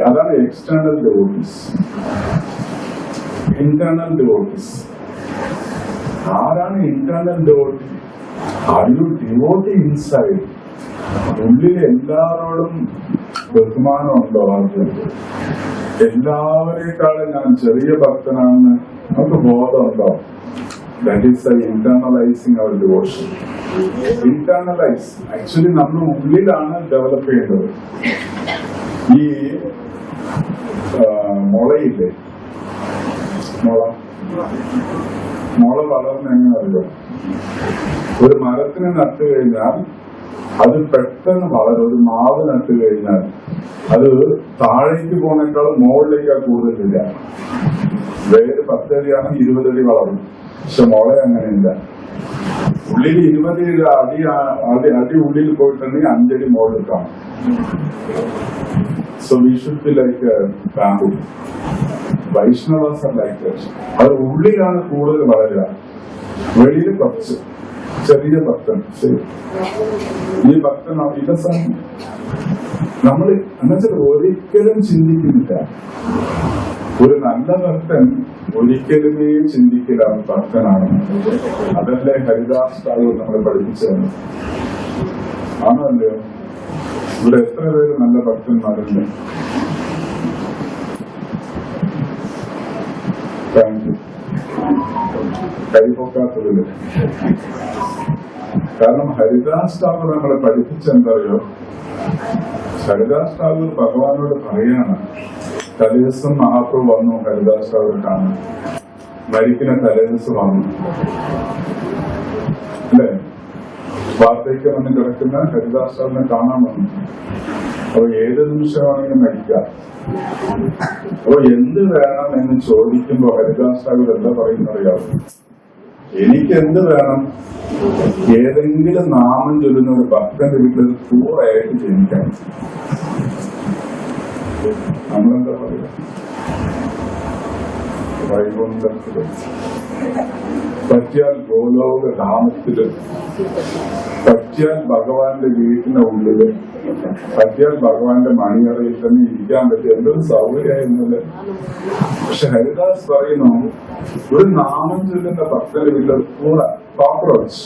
A: അതാണ് എക്സ്റ്റേണൽ ഡിവോട്ടീസ്. Internal devotees. ആരാണ് internal devotee? Are you devotee inside? ഉള്ളിൽ എല്ലാവരോടും ബഹുമാനമുണ്ടോ? ആർക്കും എല്ലാവരെക്കാളും ഞാൻ ചെറിയ ഭക്തനാണെന്ന് നമുക്ക് ബോധമുണ്ടോ? That is internalising our devotion. Internalise actually നമ്മൾ ഉള്ളിലാണ് ഡെവലപ്പ് ചെയ്യേണ്ടത്. ഈ മുളയില്ലേ, മുള വളർന്ന് എങ്ങനെ അറിയോ? ഒരു മരത്തിന് നട്ടു കഴിഞ്ഞാൽ അത് പെട്ടെന്ന് വളരും. ഒരു മാവ് നട്ടു കഴിഞ്ഞാൽ അത് താഴേക്ക് പോണേക്കാളും മുകളിലേക്കാ കൂടുതലില്ല. വേര് 10 അടിയാണെങ്കിൽ 20 അടി വളരും. പക്ഷെ മുള അങ്ങനെയില്ല. ഉള്ളിൽ 20 അടി ഉള്ളിൽ പോയിട്ടുണ്ടെങ്കിൽ 5 അടി മുകളിൽ കാണും. So we should be like bamboo. Vaishnavas are like that. അത് ഉള്ളിലാണ് കൂടുതൽ വളരുക, വെളിയിൽ കുറച്ച്. ചെറിയ ഭക്തൻ, ശരി, ഈ ഭക്തൻ ഇതസാണ് നമ്മൾ എന്നുവെച്ചാൽ ഒരിക്കലും ചിന്തിക്കുന്നില്ല. ഒരു നല്ല ഭക്തൻ ഒരിക്കലുമേ ചിന്തിക്കില്ല ഭക്തനാണ്. അതല്ലേ ഹരിദാസ് ടാഗോർ നമ്മളെ പഠിപ്പിച്ചത്, ആണോ അല്ലയോ? ഇവിടെ എത്ര പേര് നല്ല ഭക്തന്മാരുണ്ട്? Thank you. കൈപൊക്കാത്തതില്. കാരണം ഹരിദാസ് ടാഗോർ നമ്മളെ പഠിപ്പിച്ചെന്തറിയോ? ഹരിദാസ് ടാഗോർ ഭഗവാനോട് പറയാണ്, തലേദിവസം മഹാപ്രഭു വന്നു ഹരിദാസ് ടാഗോർ കാണാൻ. മരിക്കുന്ന തലേദിവസം വന്നു, അല്ലെ? വാർദ്ധക്യം വന്ന് കിടക്കുന്ന ഹരിദാസ് ടാഗോറിനെ കാണാൻ വന്നു. അപ്പൊ ഏത് നിമിഷമാണെങ്കിലും മരിക്കാം. അപ്പൊ എന്ത് വേണം എന്ന് ചോദിക്കുമ്പോ ഹരിദാസ് ടാഗോർ എന്താ പറയുന്നറിയാവും? എനിക്ക് എന്ത് വേണം? ഏതെങ്കിലും നാമം ചൊല്ലുന്ന ഒരു ഭക്തന്റെ വീട്ടിൽ കൂറായിട്ട് ജനിക്കാം. നമ്മളെന്താ പറയുക? വൈകുണ്ഠത്തില് പറ്റിയാൽ ഗോലോക ധാമത്തില്, പറ്റിയാൽ ഭഗവാന്റെ വീട്ടിന്റെ ഉള്ളില്, പറ്റിയാൽ ഭഗവാന്റെ മണിയറയിൽ തന്നെ ഇരിക്കാൻ പറ്റിയ എന്തൊരു സൗകര്യമായിരുന്നല്ലേ. പക്ഷെ ഹരിദാസ് പറയുന്നു, ഒരു നാമം ചൊല്ലുന്ന ഭക്തന്റെ വീട്ടിൽ കൂറ, കോക്രോച്ച്.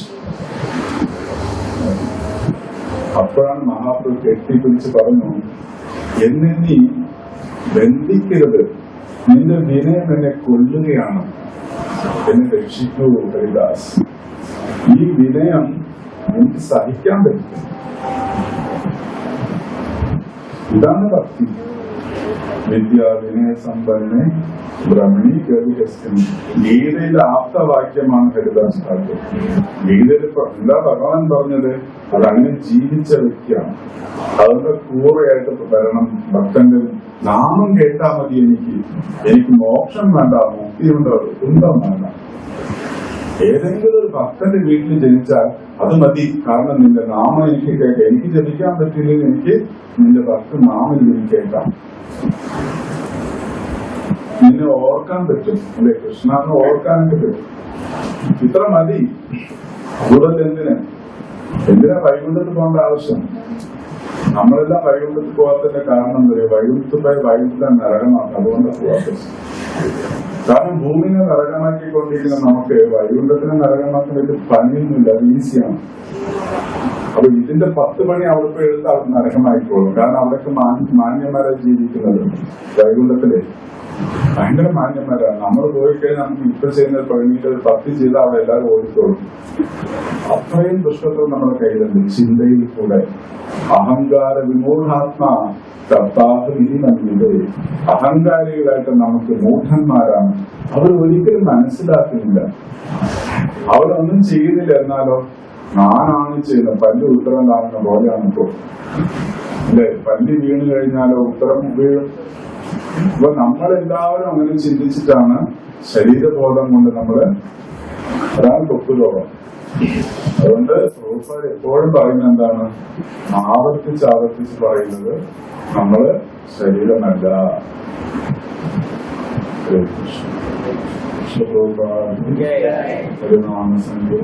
A: അപ്പോഴാണ് മഹാപ്രഭു കെട്ടിപ്പിടിച്ച് പറഞ്ഞു, എന്നെ നീ ബന്ധിക്കരുത്, നിന്റെ വിനയം എന്നെ കൊല്ലുകയാണ്, എന്നെ രക്ഷിക്കൂ ഹരിദാസ്. ഈ വിനയം എനിക്ക് സഹിക്കാൻ പറ്റും. ഇതാണ് ഭക്തി. വിദ്യാ വിനയ സമ്പന്നെ ബ്രഹ്മണി ഗതിഹസ്യം. ഗീതയിലെ ആപ്തവാക്യമാണ് ഹരിദാസ് ഠാക്കൂർ. ഗീതയിൽ എന്താ ഭഗവാൻ പറഞ്ഞത്? അതങ്ങനെ ജീവിച്ച വ്യക്തിയാണ്. അതുകൊണ്ട് കൂറയായിട്ട് വരണം ഭക്തന്റെ നാമം കേട്ടാ മതി. എനിക്ക് മോക്ഷം വേണ്ട, മുക്തിയുണ്ടോ കുന്തം വേണ്ട. ഏതെങ്കിലും ഒരു ഭക്തന്റെ വീട്ടിൽ ജനിച്ചാൽ അത് മതി. കാരണം നിന്റെ നാമം എനിക്ക് കേൾക്കാം. എനിക്ക് ജപിക്കാൻ പറ്റില്ലെങ്കിൽ എനിക്ക് നിന്റെ ഭക്ത നാമം എനിക്ക് കേൾക്കാം. നിന്നെ ഓർക്കാൻ പറ്റും, അല്ലെ? കൃഷ്ണനെ ഓർക്കാനൊക്കെ പറ്റും. ഇത്ര മതി. കൂടുതൽ എന്തിനാ വൈകുണ്ഠത്ത് പോകേണ്ട ആവശ്യം? നമ്മളെല്ലാം വൈകുണ്ഠത്ത് പോകാത്തതിന്റെ കാരണം എന്താ? വൈകുണ്ഠത്ത് പോയി വൈകുണ്ഠത്തെ നരകമാക്കാം. അതുകൊണ്ടാണ് പോകാത്തത്. കാരണം ഭൂമിനെ നരകമാക്കിക്കൊണ്ടിരിക്കുന്ന നമുക്ക് വൈകുണ്ഠത്തിനെ നരകമാക്കാൻ വലിയ പണിയൊന്നുമില്ല. അത് ഈസിയാണ്. അപ്പൊ ഇതിന്റെ 10 പണി അവിടെ പോയി എടുത്ത് അവിടെ നരകമായിക്കോളും. കാരണം അവിടെയൊക്കെ മാന്യന്മാരായി ജീവിക്കുന്നത്. വൈകുണ്ഠത്തിലെ ഭയങ്കര മാന്യന്മാരാണ്. നമ്മൾ പോയി കഴിഞ്ഞാൽ നമുക്ക് ഇപ്പൊ ചെയ്യുന്ന പണിയിട്ട് 10 ചെയ്താൽ അവിടെ എല്ലാവരും ഓടിക്കോളും. അത്രയും ദുഷ്ടത്വം നമ്മുടെ കയ്യിലുണ്ട്. ചിന്തയിൽ കൂടെ അഹങ്കാര വിമൂഢാത്മ അഹങ്കാരികളായിട്ട് നമുക്ക് മൂഢന്മാരാണ്. അവർ ഒരിക്കലും മനസ്സിലാക്കുന്നില്ല. അവരൊന്നും ചെയ്യുന്നില്ല. എന്നാലോ ഞാനാണ് ചെയ്യുന്നത്. പല്ല് ഉത്തരം കാണുന്ന പോലെയാണ് ഇപ്പോൾ, അല്ലെ? പല്ല് വീണ് കഴിഞ്ഞാലോ ഉത്തരം വീഴും. അപ്പൊ നമ്മളെല്ലാവരും അങ്ങനെ ചിന്തിച്ചിട്ടാണ് ശരീരബോധം കൊണ്ട് നമ്മള്, അതാണ് തൊപ്പുരോഗം. അതുകൊണ്ട് പ്രഭുപാദ് എപ്പോഴും പറയുന്നത് എന്താണ്? ആവർത്തിച്ച് പറയുന്നത് നമ്മള് ശരീരമല്ല. ഒരു നാമസംഖ്യ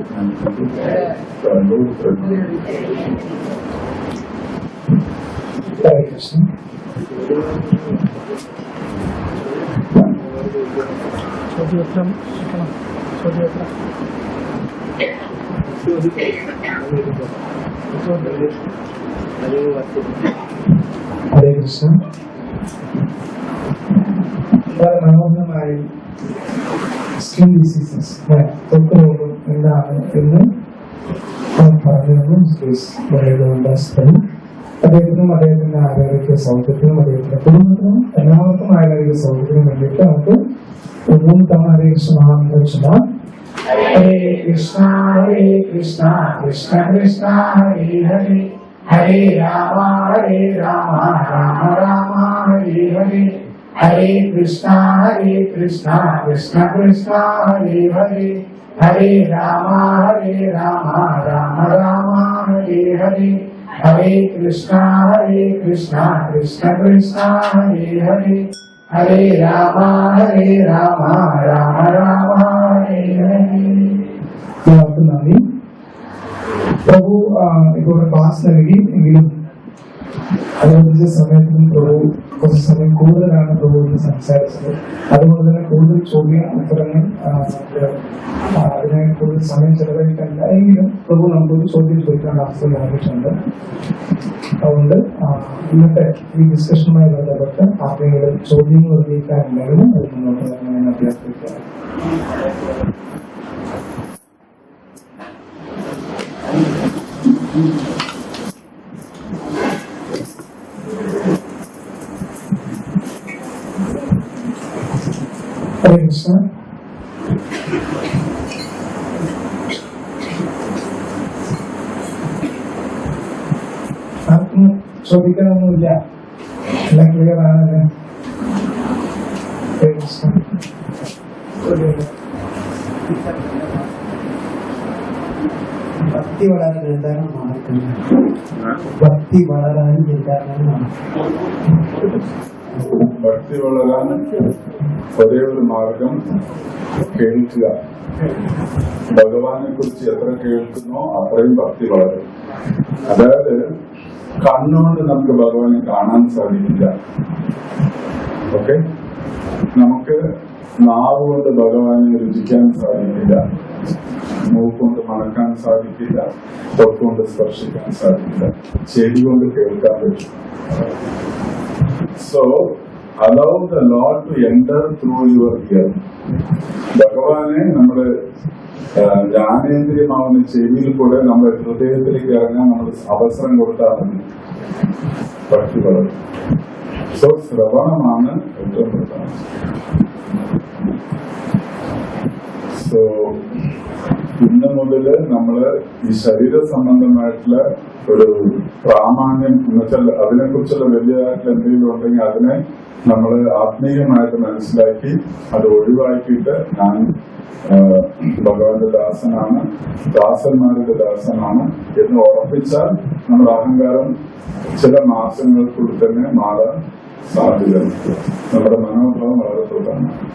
B: ഹരേ കൃഷ്ണ. വളരെ മനോഹരമായി സ്കിൻ ഡിസീസസ്, തൊട്ടുരോഗം എന്താണ് എന്ന് പറഞ്ഞു. അദ്ദേഹത്തിനും അദ്ദേഹത്തിന്റെ ആരോഗ്യ സൗഖ്യത്തിനും അദ്ദേഹത്തിന്റെ കുടുംബത്തിനും എല്ലാവർക്കും ആരോഗ്യ സൗഖ്യത്തിനും വേണ്ടിയിട്ട് നമുക്ക് 3 തവണ ഹരേ കൃഷ്ണ മഹാമന്ത്രം ചൊല്ലാം. ഹരേ കൃഷ്ണ കൃഷ്ണ കൃഷ്ണ ഹരേ ഹരേ, ഹരേ രാമ രാമ രാമ ഹരേ ഹരേ, ഹരേ കൃഷ്ണ കൃഷ്ണ കൃഷ്ണ ഹരേ ഹരേ, ഹരേ രാമ രാമ രാമ ഹരേ ഹരേ, ഹരേ കൃഷ്ണ കൃഷ്ണ കൃഷ്ണ ഹരേ ഹരേ, ഹരേ രാമ രാമ രാമ ഹരേ ഹരേ. എല്ലാവർക്കും നന്ദി. പ്രഭു ഇപ്പോൾ ക്ലാസ് നൽകി എങ്കിലും അനുവദിച്ച സമയത്തും പ്രഭു കുറച്ച് സമയം കൂടുതലാണ് പ്രഭുവിന് സംസാരിച്ചത്. അതുകൊണ്ട് തന്നെ കൂടുതൽ ചോദ്യ ഉത്തരങ്ങൾ അതിനെ കൂടുതൽ സമയം ചെലവഴിക്കണ്ട. എങ്കിലും പ്രഭു നമുക്കൊരു ചോദ്യം ചോദിക്കാനുള്ള അവസരം ലഭിച്ചിട്ടുണ്ട്. അതുകൊണ്ട് ഇന്നത്തെ ഈ ഡിസ്കഷനുമായി ബന്ധപ്പെട്ട് ആർക്കെങ്കിലും ചോദ്യങ്ങൾ ഉന്നയിക്കാനുണ്ടെങ്കിലും അത് മുന്നോട്ട് വരണമെന്ന് അഭ്യർത്ഥിക്കുക. ഹരേ കൃഷ്ണ. ആർക്കും ചോദിക്കാനൊന്നുമില്ല, എല്ലാം ക്ലിയർ ആണല്ലേ? ഹരേ കൃഷ്ണ.
C: ഭക്തി വളരാൻ എന്താണ് മാർഗം? ഭക്തി വളരാൻ എന്താണ് മാർഗം?
A: ഭക്തി വളരാൻ ഒരേ ഒരു മാർഗം കേൾക്കുക. ഭഗവാനെ കുറിച്ച് എത്ര കേൾക്കുന്നോ അത്രയും ഭക്തി വളരും. അതായത് കണ്ണുകൊണ്ട് നമുക്ക് ഭഗവാനെ കാണാൻ സാധിക്കില്ല. ഓക്കെ, നമുക്ക് നാവ് കൊണ്ട് ഭഗവാനെ രുചിക്കാൻ സാധിക്കില്ല, മൂക്കൊണ്ട് മണക്കാൻ സാധിക്കില്ല, തൊട്ടുകൊണ്ട് സ്പർശിക്കാൻ സാധിക്കില്ല, ചെവി കൊണ്ട് കേൾക്കാൻ പറ്റും. So, allow the Lord to enter through your ear. ഭഗവാനെ നമ്മുടെ ജ്ഞാനേന്ദ്രിയമാവുന്ന ചെവിയിൽ കൂടെ നമ്മുടെ ഹൃദയത്തിലേക്ക് ഇറങ്ങാൻ നമ്മൾ അവസരം കൊടുത്താൽ മതി, ഭക്തി വളരും. സോ ശ്രവണമാണ് ഏറ്റവും പ്രധാനം. സോ ഇന്ന് മുതല് നമ്മള് ഈ ശരീര സംബന്ധമായിട്ടുള്ള ഒരു പ്രാമാണ്യം എന്ന് വെച്ചാൽ അതിനെ കുറിച്ചുള്ള വലിയതായിട്ടുള്ള എന്തെങ്കിലും ഉണ്ടെങ്കിൽ അതിനെ നമ്മൾ ആത്മീയമായിട്ട് മനസ്സിലാക്കി അത് ഒഴിവാക്കിയിട്ട് ഞാൻ ഭഗവാന്റെ ദാസനാണ്, ദാസന്മാരുടെ ദാസനാണ് എന്ന് ഉറപ്പിച്ചാൽ നമ്മുടെ അഹങ്കാരം ചില മാസങ്ങൾക്കുള്ളിൽ തന്നെ മാറാൻ സാധ്യതയുണ്ട്. നമ്മുടെ മനോഭാവം വളരെ പ്രധാനമാണ്.